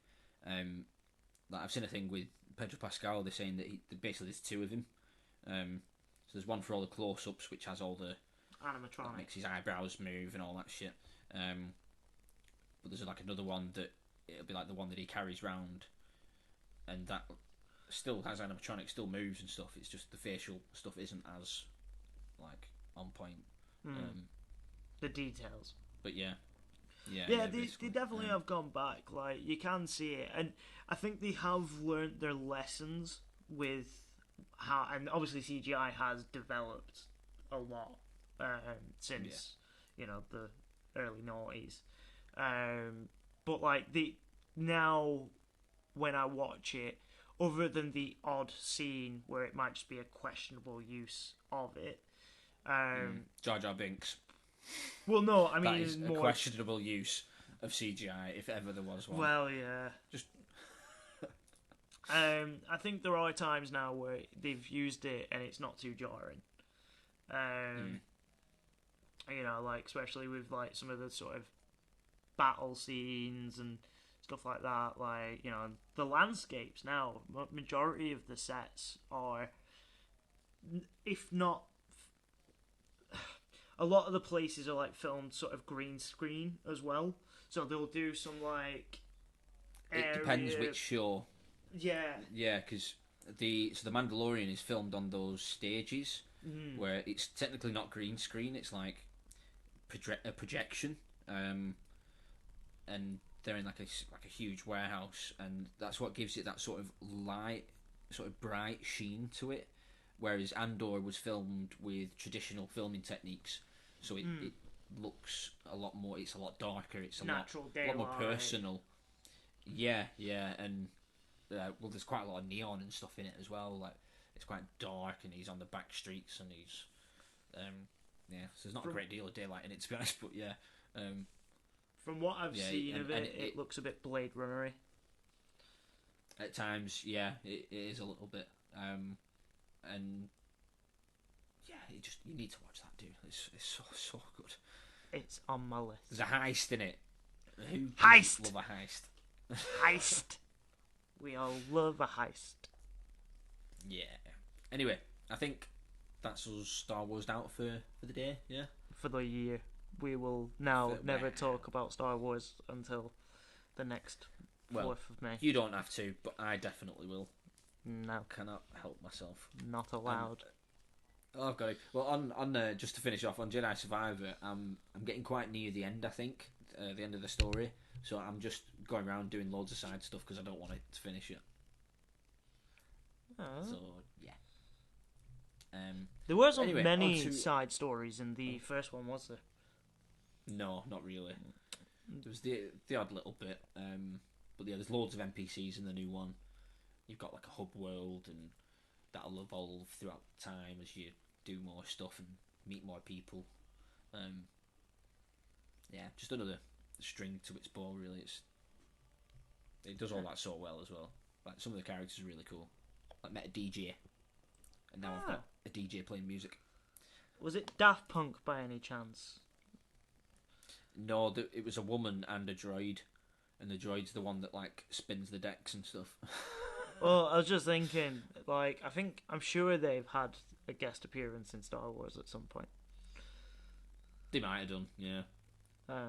Like I've seen a thing with Pedro Pascal. They're saying that basically there's two of him. So there's one for all the close-ups, which has all the Animatronic. that makes his eyebrows move and all that shit. But there's like another one that it'll be like the one that he carries round, and that still has animatronic, still moves and stuff. It's just the facial stuff isn't as like on point. The details. But yeah, they definitely have gone back. Like you can see it, and I think they have learnt their lessons with how, and obviously CGI has developed a lot since you know the early noughties. But like now when I watch it, other than the odd scene where it might just be a questionable use of it. Jar Jar Binks. Well, no, I mean That is a more questionable use of CGI, if ever there was one. Well, yeah. Just I think there are times now where they've used it and it's not too jarring. You know, like especially with like some of the sort of battle scenes and stuff like that. Like, you know, the landscapes now, majority of the sets are, if not, a lot of the places are like filmed sort of green screen as well. So they'll do some like. It depends which show. Yeah. Yeah, because the Mandalorian is filmed on those stages where it's technically not green screen. It's like a projection, and they're in like a huge warehouse, and that's what gives it that sort of light, sort of bright sheen to it. Whereas Andor was filmed with traditional filming techniques, so it looks a lot more. It's a lot darker. It's a lot more personal. Yeah, and well, there's quite a lot of neon and stuff in it as well. Like it's quite dark, and he's on the back streets, and he's so there's not a great deal of daylight in it, to be honest. But yeah, from what I've seen of it, it looks a bit Blade Runner-y. At times, yeah, it is a little bit. And yeah, you need to watch that, dude. It's so good. It's on my list. There's a heist in it. Who Heist! doesn't love a heist? Heist. We all love a heist. Yeah. Anyway, I think that's us Star Wars out for the day. Yeah. For the year, we will now never talk about Star Wars until the next 4th of May. You don't have to, but I definitely will. No, cannot help myself. Not allowed. I've got it. Well, on just to finish off on Jedi Survivor, I'm getting quite near the end. I think the end of the story. So I'm just going around doing loads of side stuff because I don't want it to finish it. Oh. So yeah. There wasn't many side stories in the first one, was there? No, not really. There was the odd little bit, but yeah, there's loads of NPCs in the new one. You've got like a hub world, and that'll evolve throughout time as you do more stuff and meet more people. Yeah, just another string to its bow. Really, it does all that so well as well. Like some of the characters are really cool. I met a DJ, and now I've got a DJ playing music. Was it Daft Punk by any chance? No, it was a woman and a droid, and the droid's the one that like spins the decks and stuff. Well, I was just thinking, like, I'm sure they've had a guest appearance in Star Wars at some point. They might have done, yeah.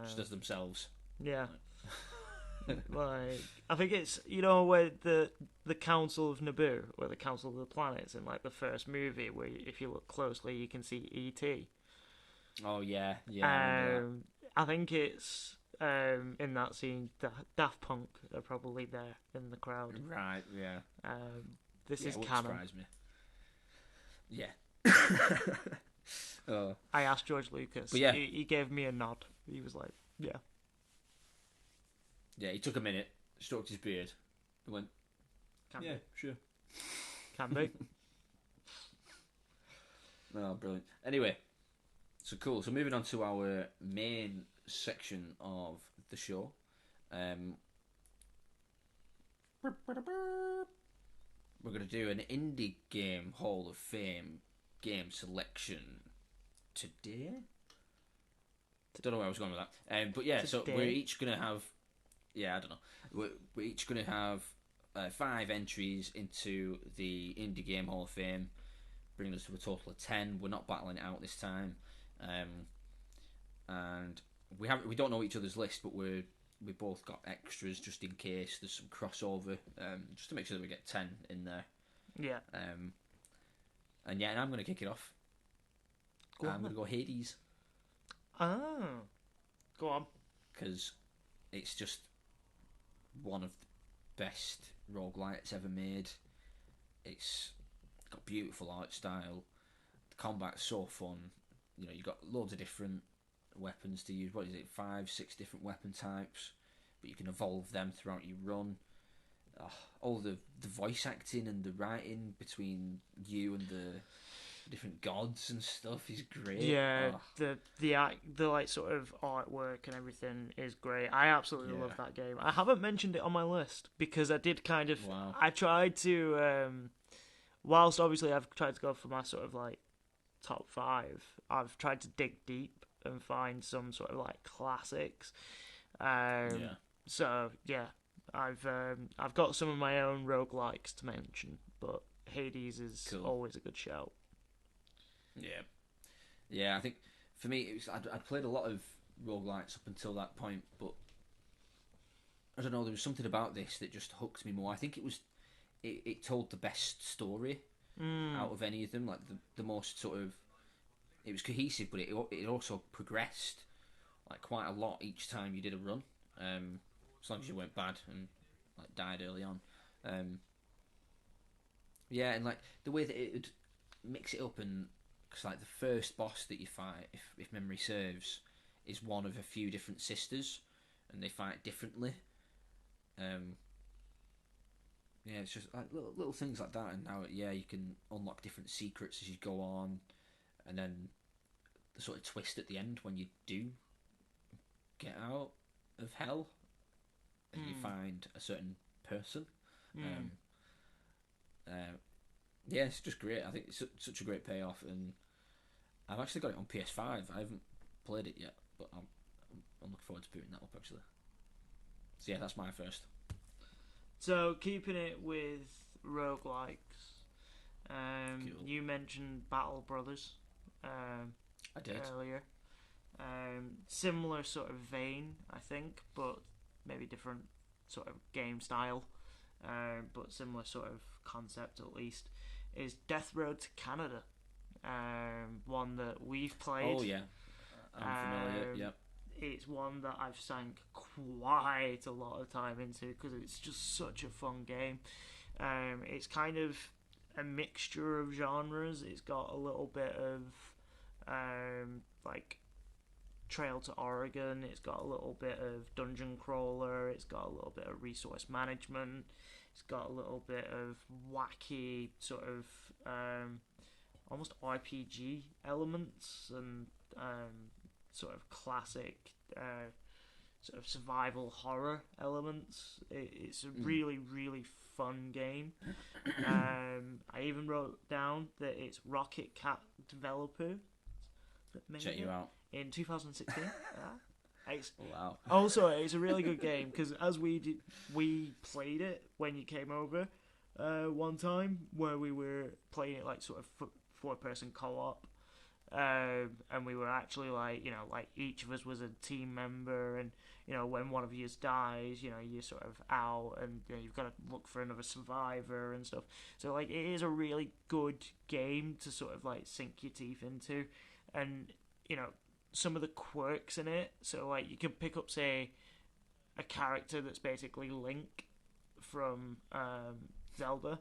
Just as themselves. Yeah. Like, I think it's where the Council of Naboo or the Council of the Planets in like the first movie, where if you look closely you can see E.T. Oh yeah, I remember that. I think it's in that scene Daft Punk are probably there in the crowd. Right, yeah. This Yeah, is it wouldn't canon. surprise me. Yeah. Oh. I asked George Lucas. But yeah. He gave me a nod. He was like, "Yeah, Yeah, he took a minute, stroked his beard, and went, can yeah, be, sure. can be." Oh, brilliant. Anyway, so cool. So moving on to our main section of the show. We're going to do an Indie Game Hall of Fame game selection today. Don't know where I was going with that. But yeah, so we're each going to have... Yeah, I don't know. We're each going to have 5 entries into the Indie Game Hall of Fame, bringing us to a total of 10. We're not battling it out this time. And we don't know each other's list, but we both got extras just in case there's some crossover, just to make sure that we get 10 in there. Yeah. And I'm going to kick it off. I'm going to go Hades. Oh, go on. Because it's just one of the best roguelites ever made. It's got beautiful art style. The combat's so fun. You've got loads of different weapons to use. What is it? 5, 6 different weapon types, but you can evolve them throughout your run. All the voice acting and the writing between you and the different gods and stuff is great. Yeah, the like sort of artwork and everything is great. I absolutely love that game. I haven't mentioned it on my list because I did kind of. Wow. I tried to, whilst obviously I've tried to go for my sort of like top 5. I've tried to dig deep and find some sort of like classics. So yeah, I've got some of my own roguelikes to mention, but Hades is always a good shout. Yeah. I think for me, it was I'd played a lot of roguelites up until that point, but I don't know. There was something about this that just hooked me more. I think it told the best story out of any of them. Like the most sort of, it was cohesive, but it also progressed like quite a lot each time you did a run. As long as you weren't bad and like died early on. Yeah, and like the way that it would mix it up, and because like the first boss that you fight, if memory serves, is one of a few different sisters, and they fight differently. Yeah, it's just like little things like that, and now you can unlock different secrets as you go on, and then the sort of twist at the end when you do get out of hell and you find a certain person. Yeah, it's just great. I think it's such a great payoff, and I've actually got it on PS5. I haven't played it yet, but I'm looking forward to booting that up actually. So yeah, that's my first. So keeping it with roguelikes, Cool. you mentioned Battle Brothers. I did earlier. Similar sort of vein, I think, but maybe different sort of game style, but similar sort of concept at least. Is Death Road to Canada, one that we've played. Oh yeah, I'm familiar. Yep. It's one that I've sank quite a lot of time into because it's just such a fun game. It's kind of a mixture of genres. It's got a little bit of like Trail to Oregon. It's got a little bit of dungeon crawler. It's got a little bit of resource management. It's got a little bit of wacky sort of almost RPG elements and sort of classic sort of survival horror elements. It's a really, really fun game. I even wrote down that it's Rocket Cat developer that made Check you out. in 2016. Wow. Also, it's a really good game because as we played it when you came over one time where we were playing it like sort of 4-person co-op. and we were actually like, like each of us was a team member, and when one of you dies, you're sort of out, and you've got to look for another survivor and stuff. So like, it is a really good game to sort of like sink your teeth into, and some of the quirks in it. So like, you can pick up, say, a character that's basically Link from Zelda,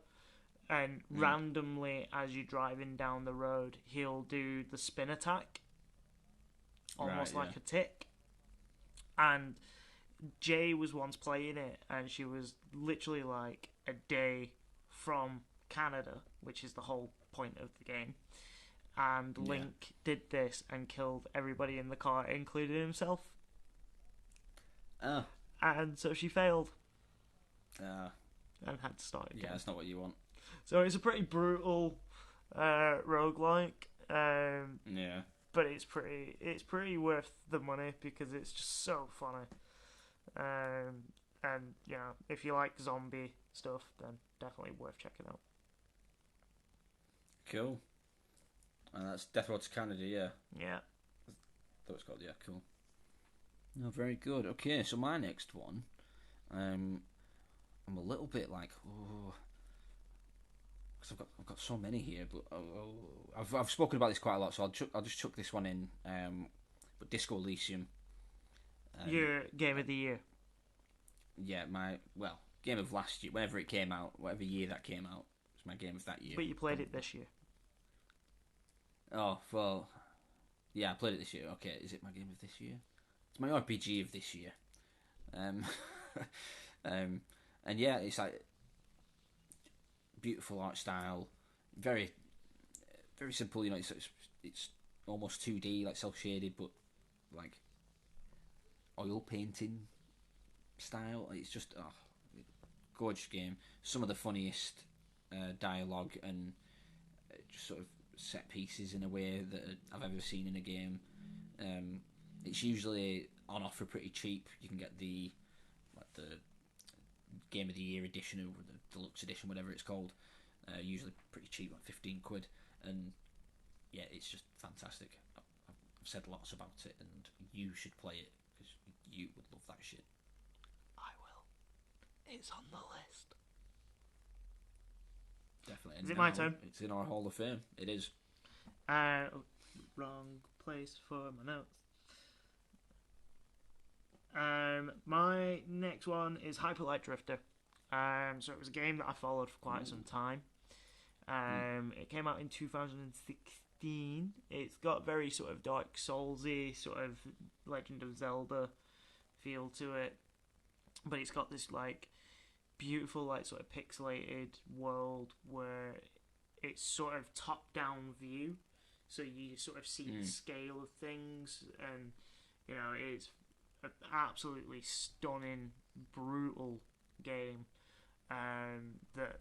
and randomly as you're driving down the road, he'll do the spin attack, almost like a tick. And Jay was once playing it, and she was literally like a day from Canada, which is the whole point of the game. And Link did this and killed everybody in the car, including himself. And so she failed. And had to start again. Yeah, that's not what you want. So it's a pretty brutal roguelike. Yeah. But it's pretty worth the money because it's just so funny. And if you like zombie stuff, then definitely worth checking out. Cool. That's Death Road to Canada, yeah. Yeah. That's what it's called, yeah, cool. No, very good. Okay, so my next one, I'm a little bit like, because I've got so many here, but I've spoken about this quite a lot, so I'll just chuck this one in. But Disco Elysium. Your game of the year. Yeah, game of last year, whenever it came out, whatever year that came out, was my game of that year. But you played it this year. Oh, well, yeah, I played it this year. Okay, is it my game of this year? It's my RPG of this year. And yeah, it's like beautiful art style, very, very simple. It's almost 2D, like self shaded, but like oil painting style. It's just gorgeous game. Some of the funniest dialogue and just sort of set pieces in a way that I've ever seen in a game. It's usually on offer pretty cheap. You can get the Game of the Year edition or the deluxe edition, whatever it's called. Usually pretty cheap, like £15, and yeah, it's just fantastic. I've said lots about it, and you should play it because you would love that shit. I will. It's on the list. Definitely. Is it my turn? It's in our Hall of Fame. It is. Wrong place for my notes. My next one is Hyper Light Drifter. So it was a game that I followed for quite some time. It came out in 2016. It's got very sort of Dark Soulsy, sort of Legend of Zelda feel to it, but it's got this like beautiful, like sort of pixelated world where it's sort of top-down view, so you sort of see the scale of things, and it's an absolutely stunning, brutal game. That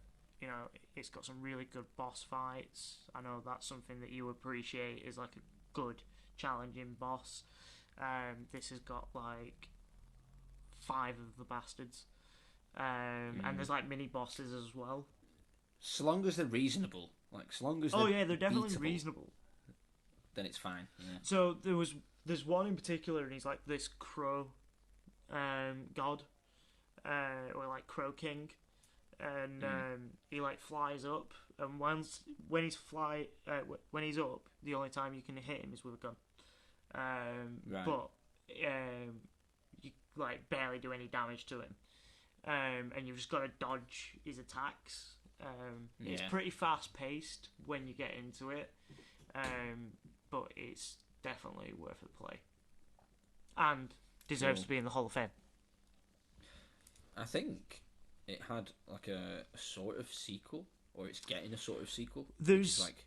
it's got some really good boss fights. I know that's something that you appreciate, is like a good, challenging boss. This has got like 5 of the bastards, and there's like mini bosses as well. So long as they're reasonable, they're definitely beatable, reasonable, then it's fine. Yeah. So there's one in particular, and he's like this crow god, or like crow king, and he like flies up, and when he's up, the only time you can hit him is with a gun. Right. But you like barely do any damage to him, and you've just got to dodge his attacks. It's pretty fast paced when you get into it, but it's definitely worth a play, and deserves to be in the Hall of Fame. I think it had like a sort of sequel, or it's getting a sort of sequel. There's like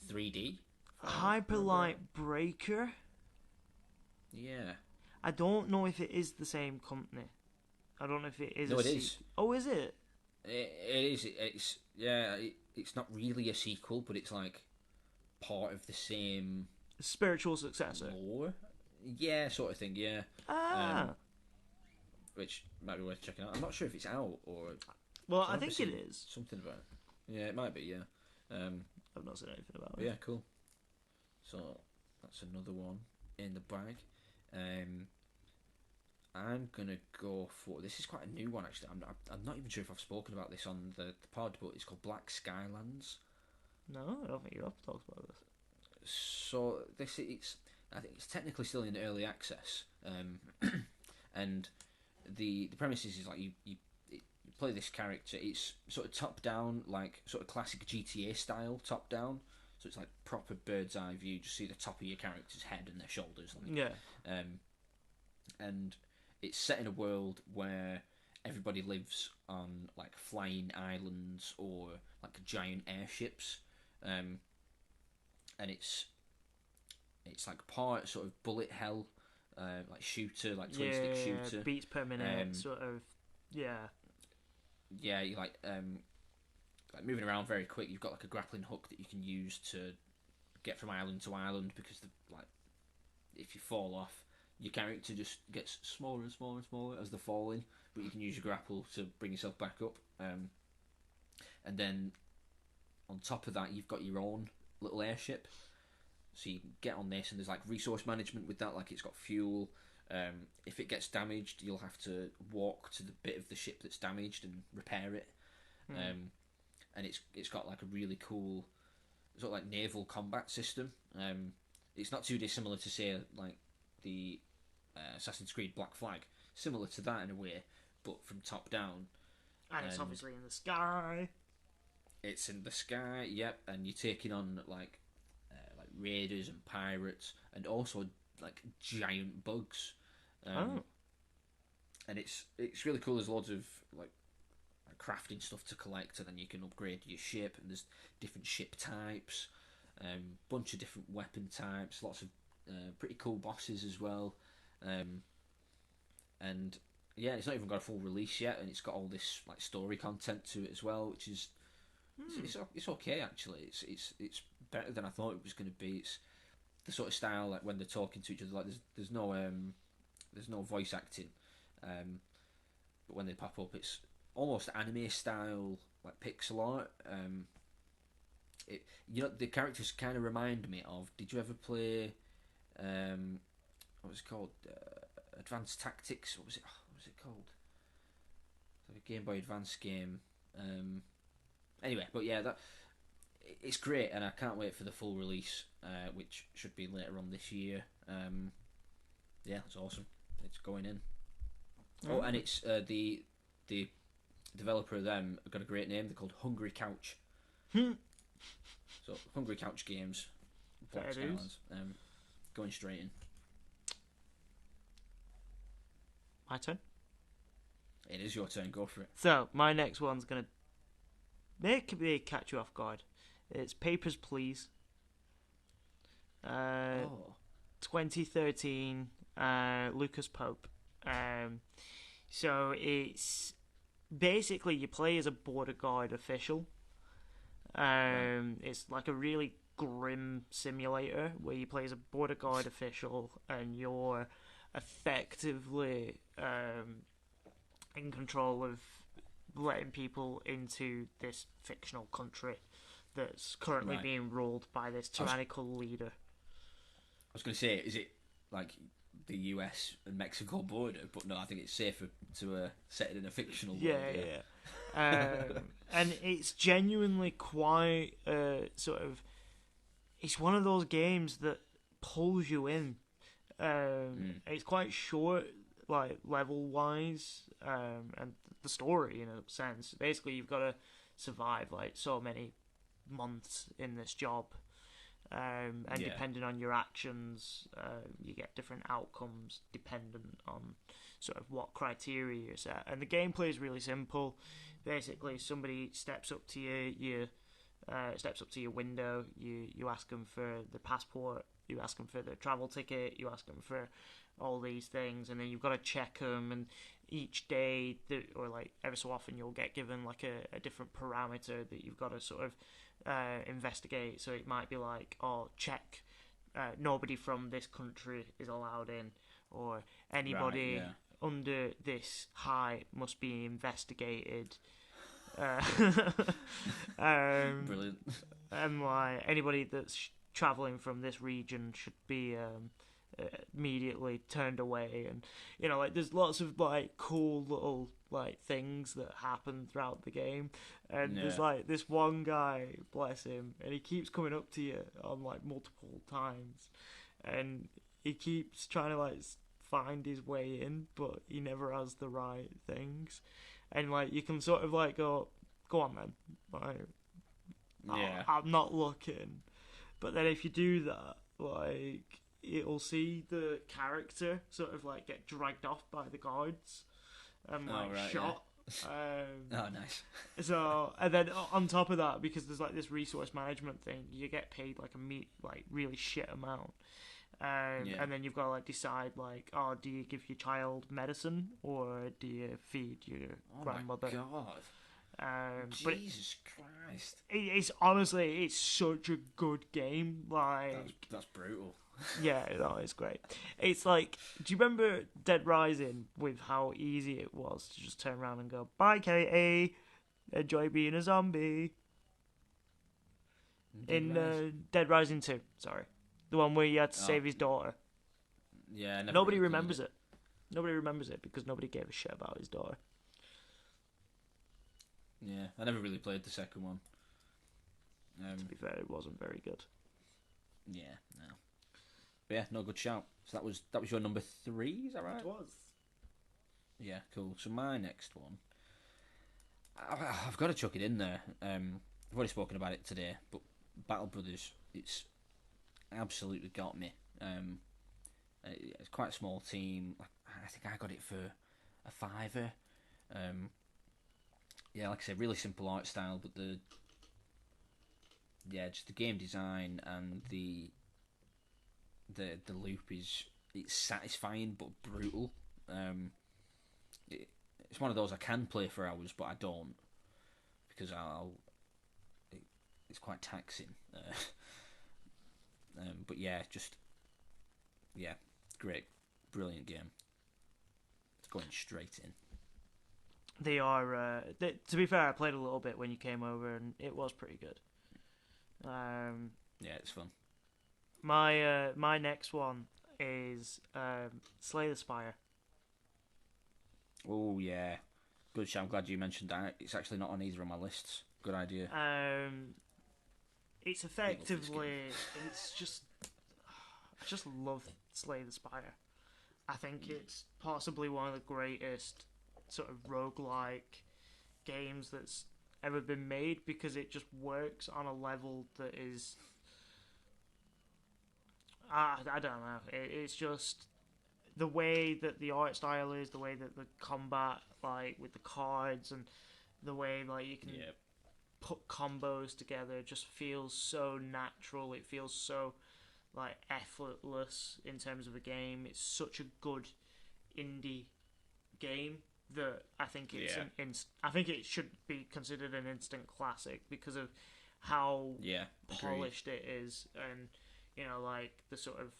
3D. Hyper Light Breaker. Yeah. I don't know if it is the same company. I don't know if it is. No, it is. Oh, is it? It is. It's not really a sequel, but it's like part of the same spiritual successor. Lore. Yeah, sort of thing. Yeah. Which might be worth checking out. I'm not sure if it's out or. Well, I think it is. Something about it. Yeah, it might be. Yeah. I've not seen anything about it. Yeah, cool. So that's another one in the bag. I'm gonna go for this. Is quite a new one actually. I'm not even sure if I've spoken about this on the pod, but it's called Black Skylands. No, I don't think you have talked about this. So I think it's technically still in early access, and the premise is like you play this character. It's sort of top down, like sort of classic GTA style top down. So it's like proper bird's eye view. Just see the top of your character's head and their shoulders. Like, Yeah. And it's set in a world where everybody lives on like flying islands or like giant airships, and it's like part sort of bullet hell, like shooter, like twin stick shooter. Beats per minute, sort of. Yeah. Yeah, you like moving around very quick. You've got like a grappling hook that you can use to get from island to island because if you fall off, your character just gets smaller and smaller and smaller as they're falling. But you can use your grapple to bring yourself back up. And then on top of that, you've got your own little airship. So you can get on this, and there's like resource management with that. Like it's got fuel. If it gets damaged, you'll have to walk to the bit of the ship that's damaged and repair it. And it's got like a really cool sort of like naval combat system. It's not too dissimilar to say like the Assassin's Creed Black Flag, similar to that in a way, but from top down. And it's obviously in the sky. It's in the sky, yep, and you're taking on like raiders and pirates, and also like giant bugs. And it's really cool. There's loads of like crafting stuff to collect, and then you can upgrade your ship. And there's different ship types, bunch of different weapon types, lots of pretty cool bosses as well. And yeah, it's not even got a full release yet, and it's got all this like story content to it as well, which is it's okay actually. It's better than I thought it was going to be. It's the sort of style like when they're talking to each other, like there's no voice acting, but when they pop up, it's almost anime style, like pixel art. The characters kind of remind me of. Did you ever play? What was it called? Advanced Tactics. What was it? What was it called? It's like a Game Boy Advance game. Anyway, but yeah, it's great, and I can't wait for the full release, which should be later on this year. Yeah, it's awesome. It's going in. Oh, and it's the developer of them have got a great name. They're called Hungry Couch. So Hungry Couch Games. Black Skylands. Going straight in. My turn? It is your turn, go for it. So, my next one's going to maybe catch you off guard. It's Papers, Please. 2013, Lucas Pope. So, it's basically you play as a border guard official. It's like a really grim simulator where you play as a border guard official and you're effectively in control of letting people into this fictional country that's currently being ruled by this tyrannical leader. I was going to say, is it like the US and Mexico border? But no, I think it's safer to set it in a fictional world. Yeah. And it's genuinely quite sort of... It's one of those games that pulls you in. It's quite short, like level-wise, and the story, in a sense. Basically, you've got to survive like so many months in this job, and depending on your actions, you get different outcomes dependent on sort of what criteria you set. And the gameplay is really simple. Basically, somebody steps up to you, steps up to your window. You ask them for the passport. You ask them for the travel ticket. You ask them for all these things, and then you've got to check them. And each day, or like ever so often, you'll get given like a different parameter that you've got to sort of investigate. So it might be like, check nobody from this country is allowed in, or anybody under this height must be investigated. Brilliant. And like anybody that's traveling from this region should be immediately turned away, and like there's lots of like cool little like things that happen throughout the game, and there's Yeah. like this one guy, bless him, and he keeps coming up to you on like multiple times, and he keeps trying to like find his way in, but he never has the right things, and like you can sort of like go on then, like Yeah. I'm not looking. But then if you do that, like it'll see the character sort of like get dragged off by the guards and Oh, like right, shot. Oh, nice. So and then on top of that, because there's like this resource management thing, you get paid like like really shit amount. Yeah. And then you've got to like decide like, oh, do you give your child medicine or do you feed your Oh grandmother? my god. But Jesus Christ. it's honestly, it's such a good game. Like, That's brutal. yeah, no, it's great. It's like, do you remember Dead Rising with how easy it was to just turn around and go, bye, Katie, enjoy being a zombie? Dead Rising 2, sorry. The one where you had to save his daughter. Yeah, I never Nobody really played remembers it. Nobody remembers it because nobody gave a shit about his daughter. Yeah, I never really played the second one. To be fair, it wasn't very good. Yeah, no. But yeah, no, good shout. So that was your number 3, is that right? It was. Yeah, cool. So my next one, I've got to chuck it in there. I've already spoken about it today, but Battle Brothers, it's absolutely got me. It's quite a small team. I think I got it for a fiver. Yeah, like I said, really simple art style, but just the game design and the loop it's satisfying but brutal. It's one of those I can play for hours, but I don't because it's quite taxing. But yeah, great, brilliant game. It's going straight in. They are. To be fair, I played a little bit when you came over, and it was pretty good. Yeah, it's fun. My next one is Slay the Spire. Oh yeah, good shout. I'm glad you mentioned that. It's actually not on either of my lists. Good idea. It's effectively. It's just. I just love Slay the Spire. I think it's possibly one of the greatest sort of roguelike games that's ever been made because it just works on a level that is I don't know, it's just the way that the art style is, the way that the combat, like with the cards, and the way like you can put combos together, just feels so natural. It feels so like effortless in terms of a game. It's such a good indie game that I think it's I think it should be considered an instant classic because of how polished it is, and like the sort of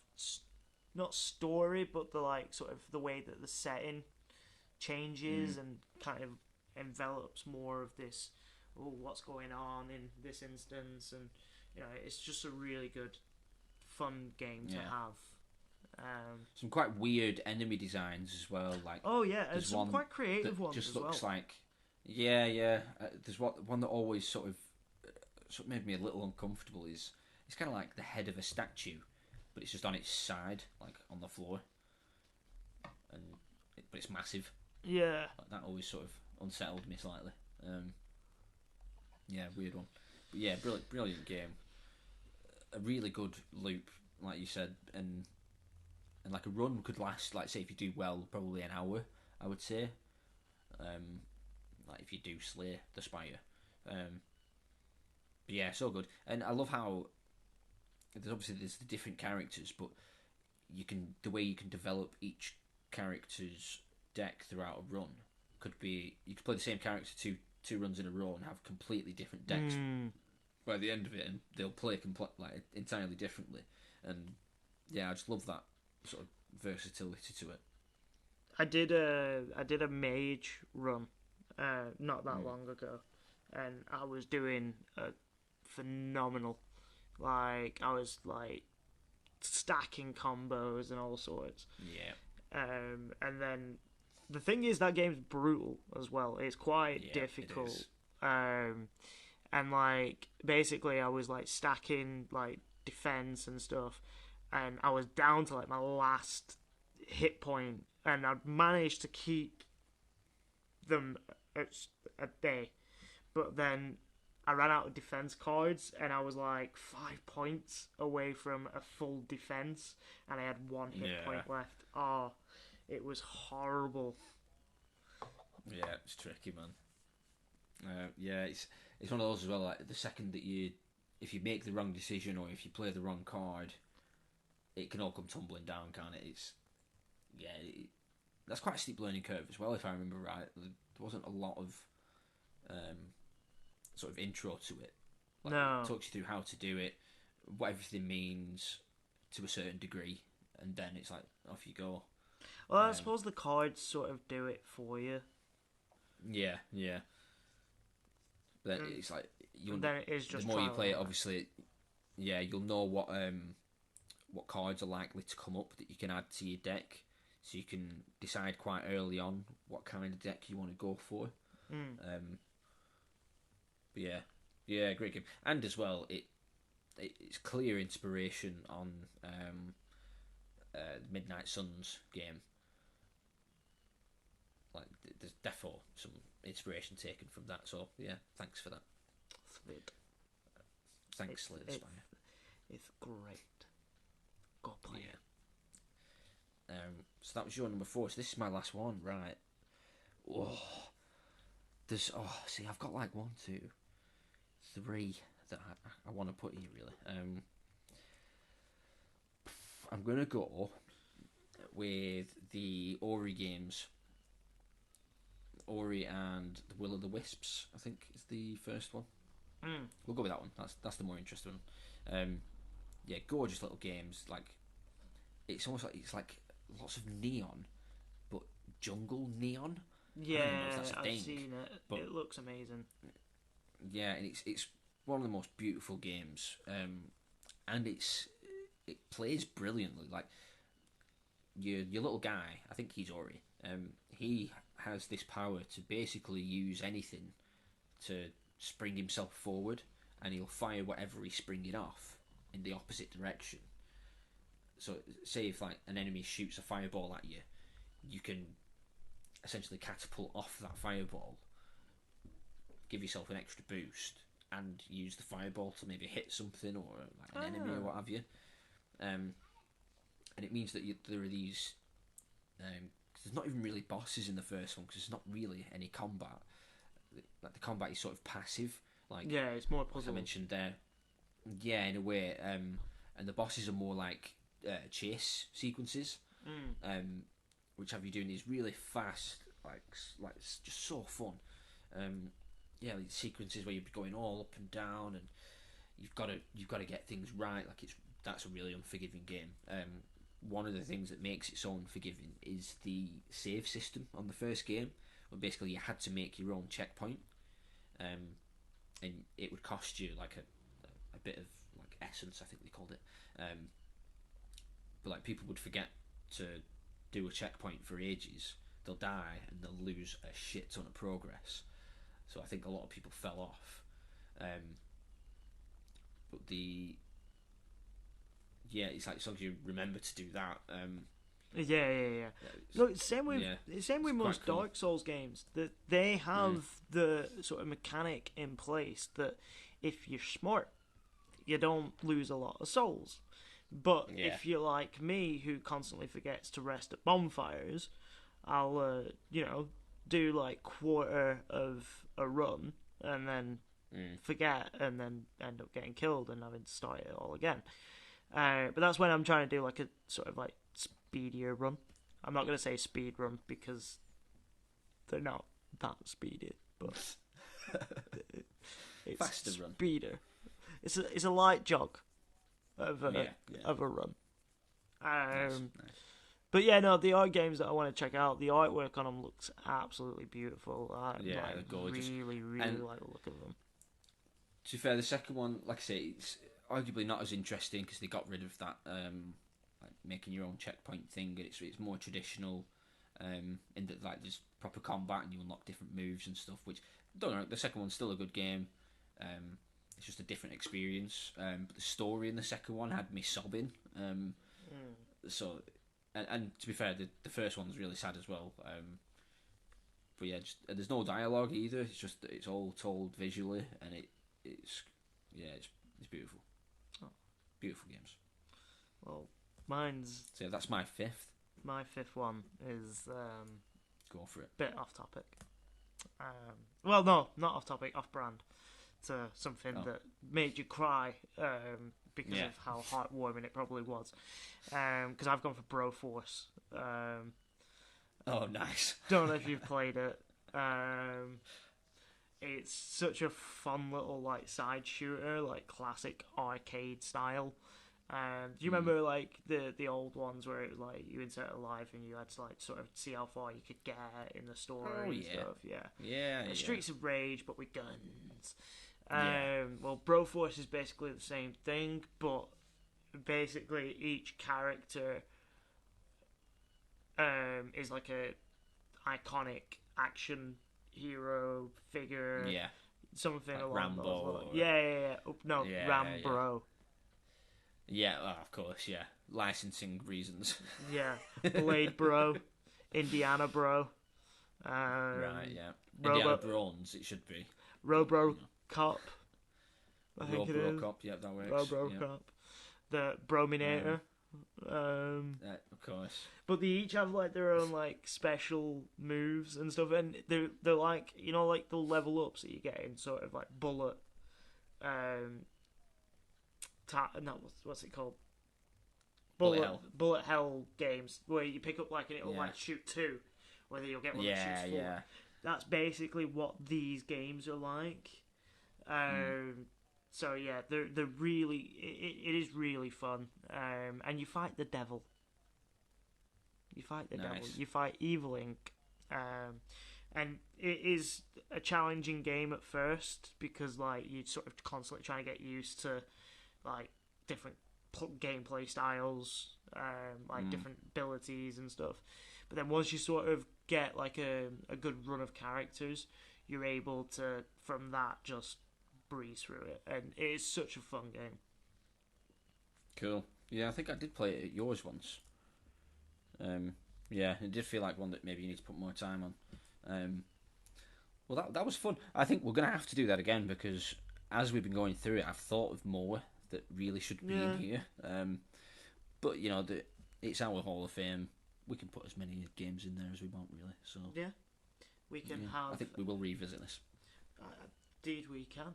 not story, but the like sort of the way that the setting changes and kind of envelops more of this. Oh, what's going on in this instance, and it's just a really good, fun game to have. Some quite weird enemy designs as well. Like and some quite creative ones just as looks well. like there's one that always sort of made me a little uncomfortable. Is it's kind of like the head of a statue, but it's just on its side, like on the floor, but it's massive. Yeah, Like, that always sort of unsettled me slightly. Weird one, but yeah, brilliant game. A really good loop, like you said, and like a run could last, like say if you do well, probably an hour, I would say. Like if you do slay the spire. But yeah, so good. And I love how there's the different characters, but the way you can develop each character's deck throughout a run could be, you could play the same character two runs in a row and have completely different decks by the end of it, and they'll play like entirely differently. And yeah, I just love that sort of versatility to it. I did a mage run not that long ago, and I was doing a phenomenal Like I was like stacking combos and all sorts. Yeah. And then the thing is that game's brutal as well. It's quite Yeah, difficult. it is. And like basically I was like stacking like defense and stuff, and I was down to like my last hit point, and I'd managed to keep them at bay, but then I ran out of defense cards, and I was like 5 points away from a full defense, and I had one hit Yeah. point left. Oh, it was horrible. Yeah, it's tricky, man. Yeah, it's one of those as well. Like the second that if you make the wrong decision or if you play the wrong card, it can all come tumbling down, can't it? That's quite a steep learning curve as well, if I remember right. There wasn't a lot of sort of intro to it. Like, No. it talks you through how to do it, what everything means to a certain degree, and then it's like off you go. Well, I suppose the cards sort of do it for you. Yeah. Then it's like Then it is just the more you trial play it, and error. obviously, yeah, you'll know what cards are likely to come up that you can add to your deck, so you can decide quite early on what kind of deck you want to go for. But yeah, great game, and as well, it's clear inspiration on Midnight Suns game. Like, there's defo some inspiration taken from that. So yeah, thanks for that. Sweet. Thanks, Slade Spire. It's great. Go play it. Yeah. So that was your number 4. So this is my last one, right? Oh, see, I've got like 1, 2, 3 that I want to put here really. I'm gonna go with the Ori games. Ori and the Will of the Wisps, I think, is the first one. We'll go with that one. That's the more interesting one. Yeah, gorgeous little games. Like, it's almost like lots of neon, but jungle neon. Yeah, I don't know if that's a I've thing, seen it. but It looks amazing. yeah, and it's one of the most beautiful games, and it plays brilliantly. Like your little guy, I think he's Ori. He has this power to basically use anything to spring himself forward, and he'll fire whatever he's springing off in the opposite direction. So, say if like an enemy shoots a fireball at you, you can essentially catapult off that fireball, give yourself an extra boost, and use the fireball to maybe hit something or like an enemy or what have you. And it means that there are these. There's not even really bosses in the first one because there's not really any combat. Like the combat is sort of passive. Like Yeah, it's more like I puzzle. mentioned there. Yeah, in a way. And the bosses are more like chase sequences, which have you doing these really fast, like it's just so fun. Yeah, these sequences where you're going all up and down, and you've got to get things right. Like that's a really unforgiving game. One of the things that makes it so unforgiving is the save system on the first game, where basically you had to make your own checkpoint, and it would cost you like a bit of like essence, I think they called it. But like people would forget to do a checkpoint for ages. They'll die and they'll lose a shit ton of progress. So I think a lot of people fell off. But it's like as long as you remember to do that. Yeah. Look, same with it's most quite cool. Dark Souls games. That they have the sort of mechanic in place that if you're smart, you don't lose a lot of souls. But if you're like me, who constantly forgets to rest at bonfires, I'll do like quarter of a run and then forget and then end up getting killed and having to start it all again. But that's when I'm trying to do like a sort of like speedier run. I'm not going to say speed run because they're not that speedy, but it's Faster run. speeder. It's a light jog of a run. Nice. But yeah, no, the art games that I want to check out, the artwork on them looks absolutely beautiful. I they're gorgeous. really And like the look of them. to be fair, the second one, like I say, it's arguably not as interesting because they got rid of that like making your own checkpoint thing. It's more traditional. In that like there's proper combat and you unlock different moves and stuff. Which don't know. The second one's still a good game. It's just a different experience. But the story in the second one had me sobbing. So, and to be fair, the first one's really sad as well. But yeah, there's no dialogue either. It's all told visually, and it's beautiful. Oh. Beautiful games. Well, mine's So yeah, that's my fifth. my fifth one is Go for it. bit off topic. Well, no, not off topic, off brand. To something that made you cry because of how heartwarming it probably was. Because I've gone for Broforce. Oh, nice. Don't know if you've played it. It's such a fun little like side shooter, like classic arcade style. Do you remember like the old ones where it was like you insert a life and you had to like sort of see how far you could get in the story and stuff? Yeah. Streets of Rage, but with guns. Yeah. Well, Broforce is basically the same thing, but basically each character is like a iconic action hero figure. Yeah. Something Like along Rambo those lines. or- Yeah. Oh, no, Yeah, Rambro. Yeah, of course, yeah. Licensing reasons. Yeah. Blade Bro. Indiana Bro. Right, yeah. Robo- Indiana Bronze, it should be. Robro Cop. I think it is. Robocop, yeah, that works. Robro yeah. Cop. The Brominator. Of course. But they each have like their own like special moves and stuff, and they're like, you know, like the level ups that you get in sort of like bullet, what's it called? Bullet hell games where you pick up like and it'll like shoot two, whether you'll get one that shoots four. Yeah. That's basically what these games are like. So yeah, they're really it is really fun. And you fight the devil. You fight the devil. You fight Evil Inc. And it is a challenging game at first because like you're sort of constantly trying to get used to like different gameplay styles, like different abilities and stuff. But then once you sort of get like a good run of characters, you're able to from that just breeze through it, and it is such a fun game. Cool. Yeah, I think I did play it at yours once. Yeah, it did feel like one that maybe you need to put more time on. Well, that was fun. I think we're going to have to do that again because as we've been going through it, I've thought of more that really should be in here. But, you know, it's our Hall of Fame. We can put as many games in there as we want, really. So yeah, we can have... I think we will revisit this. Indeed we can.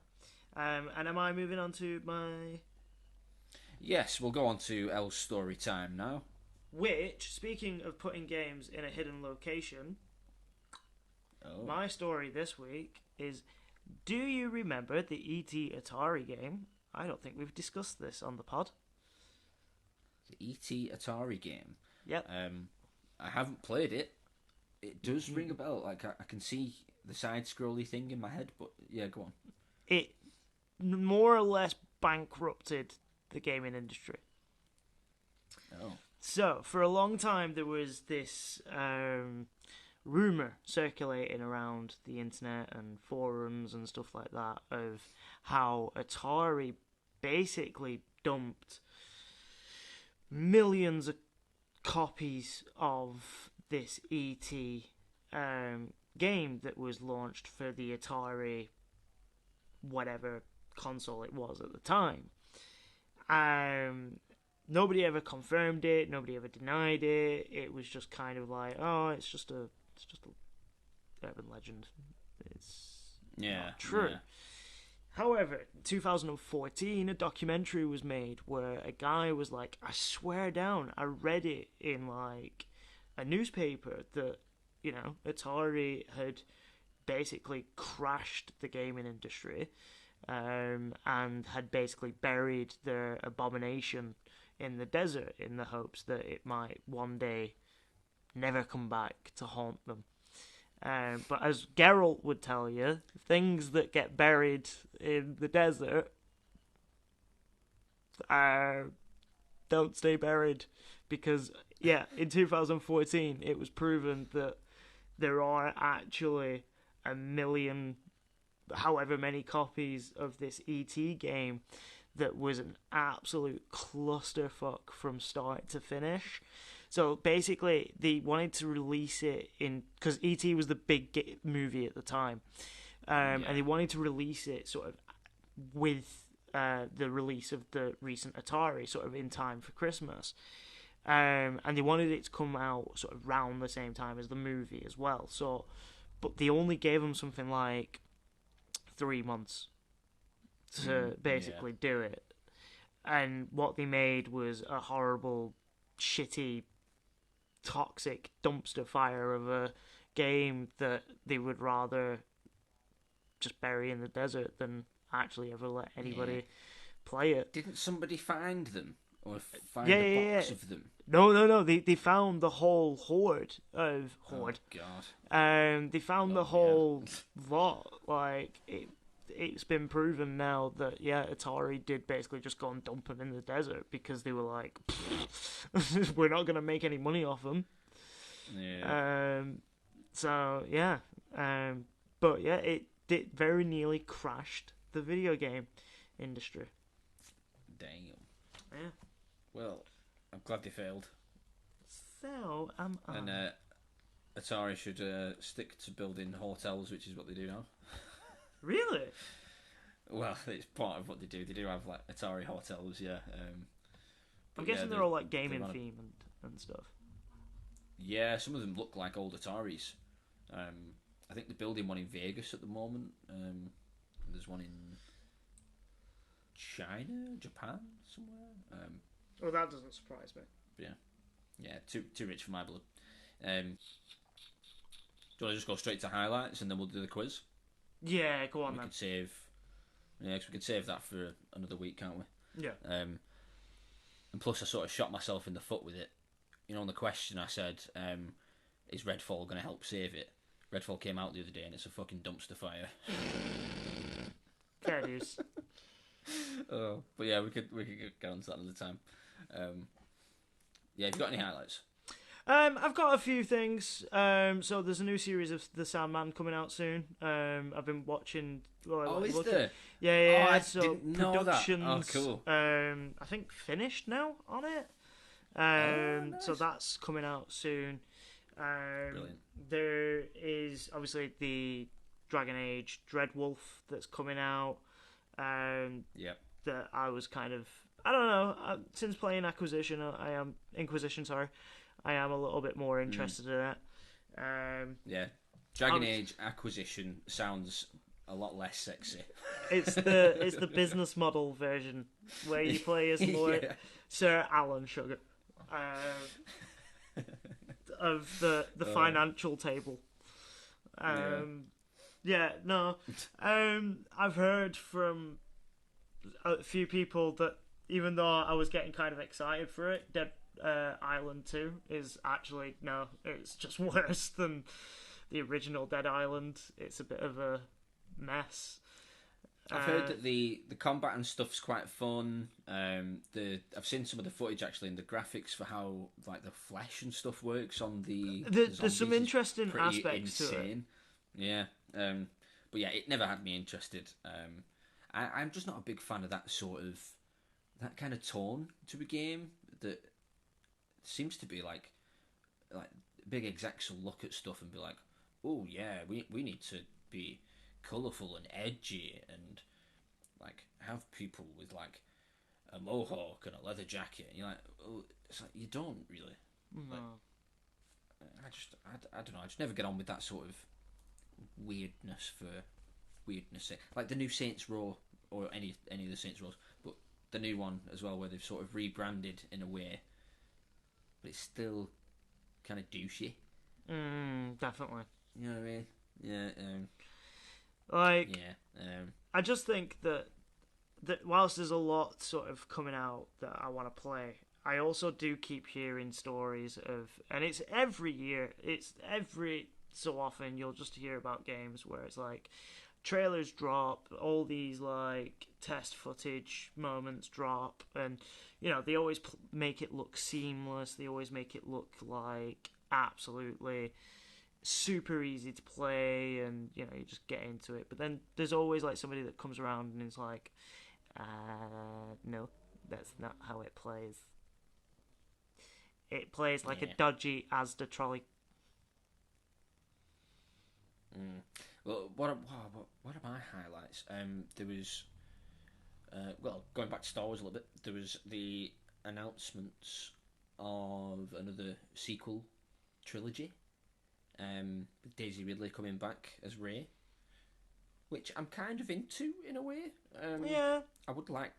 And am I moving on to my... Yes, we'll go on to Elle's story time now. Which, speaking of putting games in a hidden location, my story this week is, do you remember the E.T. Atari game? I don't think we've discussed this on the pod. The E.T. Atari game? Yep. I haven't played it. It does ring a bell. Like I can see the side-scrolly thing in my head, but yeah, go on. It more or less bankrupted the gaming industry. Oh. So, for a long time, there was this rumour circulating around the internet and forums and stuff like that of how Atari basically dumped millions of copies of this E.T. Game that was launched for the Atari whatever console it was at the time. Nobody ever confirmed it. Nobody ever denied it. It was just kind of like, oh, it's just a urban legend. It's not true. Yeah. However, in 2014, a documentary was made where a guy was like, I swear down, I read it in like a newspaper that, you know, Atari had basically crashed the gaming industry, and had basically buried their abomination in the desert in the hopes that it might one day never come back to haunt them. But as Geralt would tell you, things that get buried in the desert Don't stay buried, because in 2014 it was proven that there are actually a million, however many copies of this ET game that was an absolute clusterfuck from start to finish. So basically, they wanted to release it because ET was the big movie at the time, and they wanted to release it sort of with the release of the recent Atari, sort of in time for Christmas. And they wanted it to come out sort of around the same time as the movie as well. So, but they only gave them something like 3 months to basically do it. And what they made was a horrible, shitty, toxic dumpster fire of a game that they would rather just bury in the desert than actually ever let anybody play it. Didn't somebody find them? Or find a box of them? No. They found the whole horde. Oh, God. They found the whole lot. Like, it's been proven now that, Atari did basically just go and dump them in the desert because they were like, we're not going to make any money off them. Yeah. But it very nearly crashed the video game industry. Damn. Yeah. Well, I'm glad they failed. So am I. And Atari should stick to building hotels, which is what they do now. Really? Well, it's part of what they do. They do have like Atari hotels, yeah. I'm guessing they're all like gaming theme and stuff. Yeah, some of them look like old Ataris. I think they're building one in Vegas at the moment. There's one in China, Japan, somewhere. Well, that doesn't surprise me. Yeah, too rich for my blood. Do you want to just go straight to highlights and then we'll do the quiz? Yeah, go on we then. Could save. Yeah, because we can save that for another week, can't we? Yeah. And plus, I sort of shot myself in the foot with it. You know, on the question I said, "Is Redfall going to help save it?" Redfall came out the other day and it's a fucking dumpster fire. Fair dues. Oh, but yeah, we could get on to that another time. Yeah, have you got any highlights? I've got a few things. So there's a new series of The Sandman coming out soon. I've been watching. Is there? Yeah. Oh, I so didn't know that. productions. Oh, cool. I think finished now on it. Nice. So that's coming out soon. Brilliant. There is obviously the Dragon Age Dreadwolf that's coming out. Yep. That I was kind of, I don't know, since playing Inquisition, sorry, I am a little bit more interested in it. Yeah, Dragon Age Acquisition sounds a lot less sexy. It's the business model version where you play as Sir Alan Sugar of the financial table. I've heard from a few people that even though I was getting kind of excited for it, Dead Island 2 is actually, it's just worse than the original Dead Island. It's a bit of a mess. I've heard that the combat and stuff's quite fun. I've seen some of the footage actually, and the graphics for how like the flesh and stuff works on the there's some interesting aspects to it. Yeah, but yeah, it never had me interested. I'm just not a big fan of that kind of tone to a game that seems to be like big execs will look at stuff and be like, oh yeah, we need to be colourful and edgy and like have people with like a mohawk and a leather jacket, and you're like, oh, it's like you don't really. No. I don't know. I just never get on with that sort of weirdness for weirdness' sake. Like the new Saints Row or any of the Saints Rows, but the new one as well, where they've sort of rebranded in a way, but it's still kind of douchey. Definitely. You know what I mean? Yeah. I just think that whilst there's a lot sort of coming out that I want to play, I also do keep hearing stories of, and it's every year, it's every so often you'll just hear about games where it's like trailers drop, all these like test footage moments drop, and they always make it look seamless. They always make it look like absolutely super easy to play, and you just get into it. But then there's always like somebody that comes around and is like, no, that's not how it plays. It plays like a dodgy Asda trolley. Well, what are my highlights? There was, going back to Star Wars a little bit, there was the announcements of another sequel trilogy. With Daisy Ridley coming back as Rey, which I'm kind of into in a way. Yeah. I would like,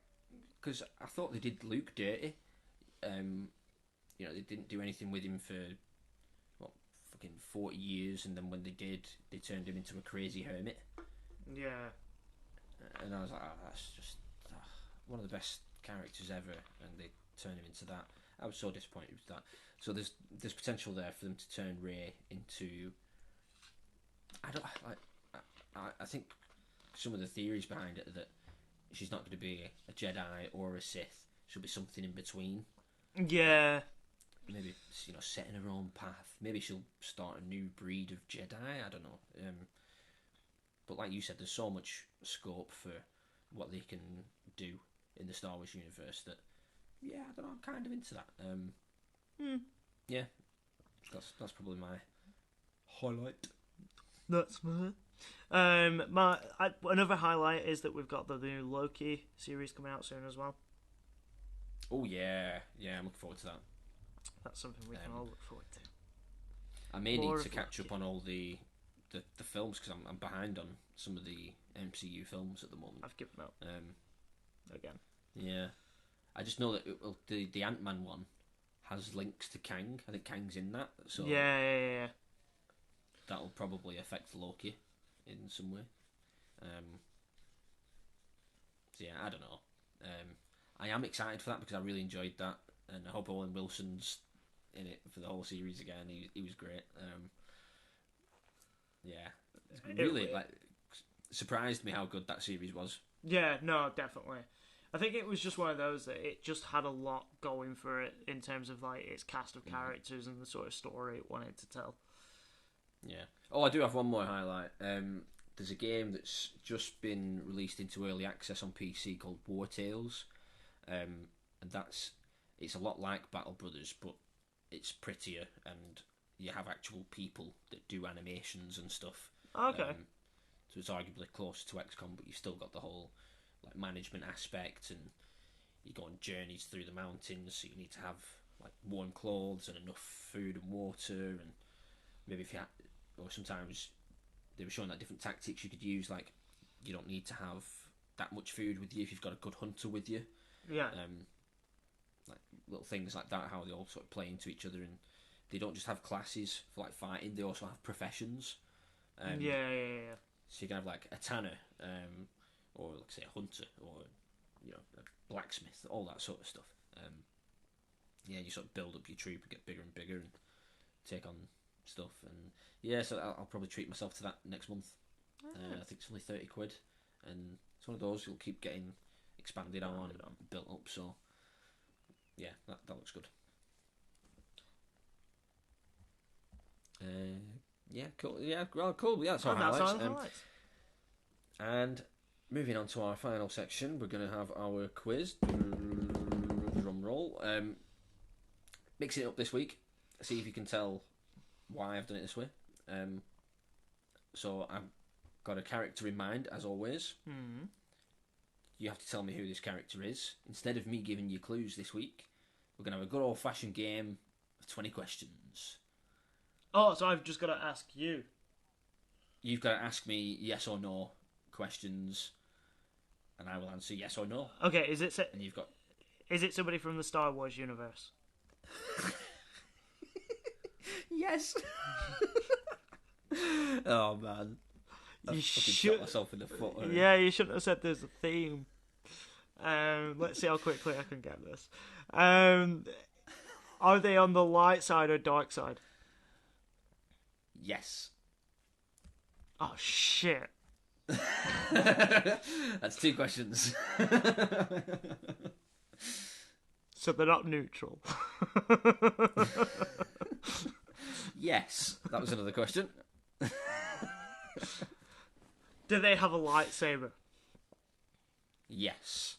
because I thought they did Luke dirty. They didn't do anything with him for fucking 40 years, and then when they did, they turned him into a crazy hermit. Yeah. And I was like, that's just one of the best characters ever, and they turned him into that. I was so disappointed with that. So there's potential there for them to turn Rey into. I think some of the theories behind it are that she's not going to be a Jedi or a Sith. She'll be something in between. Yeah. Maybe setting her own path. Maybe she'll start a new breed of Jedi. I don't know. But like you said, there's so much scope for what they can do in the Star Wars universe that, I don't know. I'm kind of into that. Yeah, that's probably my highlight. That's mine. Another highlight is that we've got the new Loki series coming out soon as well. Oh yeah, I'm looking forward to that. That's something we can all look forward to. I may need to catch up on all the films because I'm behind on some of the MCU films at the moment. I've given up. Again. Yeah, I just know that the Ant-Man one has links to Kang. I think Kang's in that. So yeah. That'll probably affect Loki in some way. So yeah, I don't know. I am excited for that because I really enjoyed that, and I hope Owen Wilson's in it for the whole series again. He was great. Really surprised me how good that series was. Yeah, no, definitely. I think it was just one of those that it just had a lot going for it in terms of like its cast of characters and the sort of story it wanted to tell. Yeah. Oh, I do have one more highlight. There's a game that's just been released into early access on PC called War Tales, and it's a lot like Battle Brothers, but it's prettier, and you have actual people that do animations and stuff. Okay. So it's arguably closer to XCOM, but you've still got the whole like management aspect, and you go on journeys through the mountains, so you need to have like warm clothes and enough food and water, and maybe or sometimes they were showing like different tactics you could use, like you don't need to have that much food with you if you've got a good hunter with you. Yeah. Like little things like that, how they all sort of play into each other, and they don't just have classes for like fighting, they also have professions. Yeah. So you can have like a tanner, or like say a hunter, or a blacksmith, all that sort of stuff. You sort of build up your troop and get bigger and bigger and take on stuff, and so I'll probably treat myself to that next month. I think it's only £30, and it's one of those you'll keep getting expanded on and built up. So yeah, that looks good. Cool. Yeah, well, cool. Yeah, that's our highlights. And moving on to our final section, we're going to have our quiz. Drum roll. Mixing it up this week. See if you can tell why I've done it this way. So I've got a character in mind, as always. Mm-hmm. You have to tell me who this character is. Instead of me giving you clues this week, we're going to have a good old-fashioned game of 20 questions. Oh, so I've just got to ask you. You've got to ask me yes or no questions, and I will answer yes or no. Okay, is it and you've got... Is it somebody from the Star Wars universe? Yes. Oh man, you shot myself in the foot. Yeah, you shouldn't have said there's a theme. Let's see how quickly I can get this. Are they on the light side or dark side? Yes. Oh shit. That's 2 questions. So they're not neutral. Yes, that was another question. Do they have a lightsaber? Yes.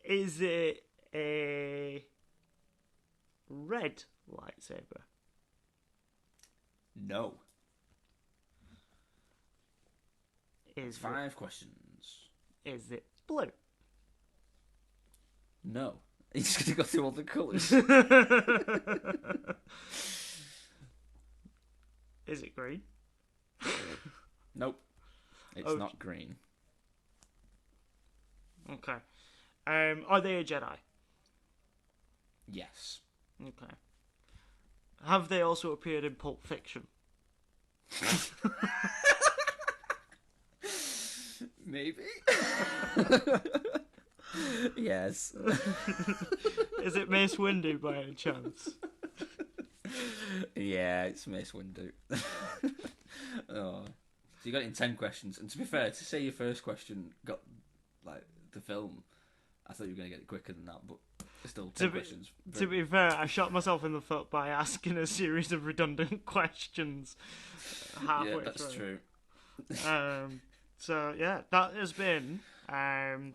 Is it a red lightsaber? No. Is 5 questions. Is it blue? No. He's going to go through all the colours. Is it green? Nope. It's Oh. not green. Okay. Are they a Jedi? Yes. Okay. Have they also appeared in Pulp Fiction? Maybe. Yes. Is it Mace Windu by any chance? Yeah, it's Mace Windu. Oh. So you got it in 10 questions. And to be fair, to say your first question got, like, the film, I thought you were going to get it quicker than that, but still, 10 questions. To be fair, I shot myself in the foot by asking a series of redundant questions halfway Yeah, that's through. true. So yeah, that has been. Oh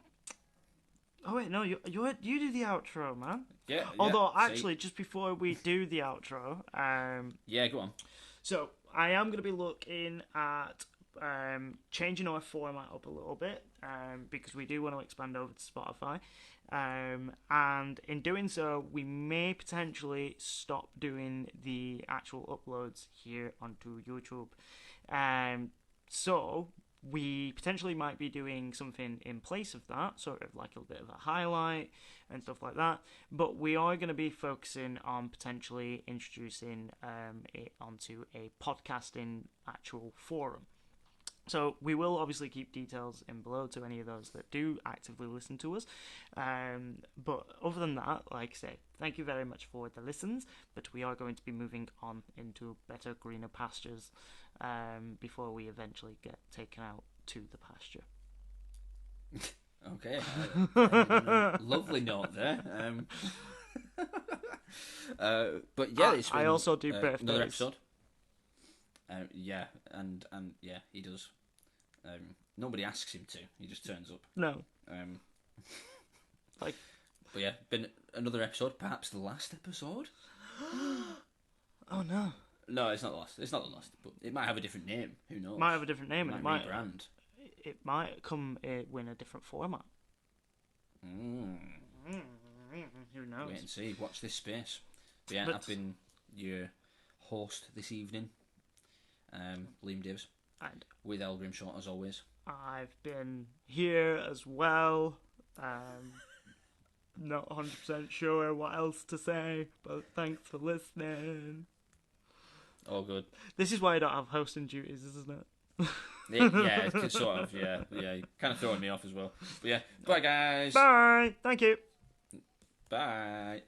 wait, no, you do the outro, man. Yeah. Although see? actually, just before we do the outro, Yeah, go on. so I am going to be looking at changing our format up a little bit because we do want to expand over to Spotify. And in doing so, we may potentially stop doing the actual uploads here onto YouTube. So we potentially might be doing something in place of that, sort of like a bit of a highlight and stuff like that. But we are going to be focusing on potentially introducing it onto a podcasting actual forum. So we will obviously keep details in below to any of those that do actively listen to us. But other than that, like I say, thank you very much for the listens. But we are going to be moving on into better, greener pastures before we eventually get taken out to the pasture. Okay. Lovely note there. But yeah, it's been I also do birthdays. another episode. Yeah, and yeah, he does. Nobody asks him to; he just turns up. No, But yeah, been another episode, perhaps the last episode. oh no, No, it's not the last. It's not the last, but it might have a different name. Who knows? might have a different name, and it might rebrand. It might come in a different format. Who knows? Wait and see. Watch this space. But yeah, But- I've been your host this evening, Liam Davis, And with El Grimshot as always. I've been here as well. Not 100% sure what else to say, but thanks for listening. All good. This is why I don't have hosting duties, isn't it? Yeah, it's sort of, yeah, kind of throwing me off as well. But yeah, bye guys. Bye. Thank you. Bye.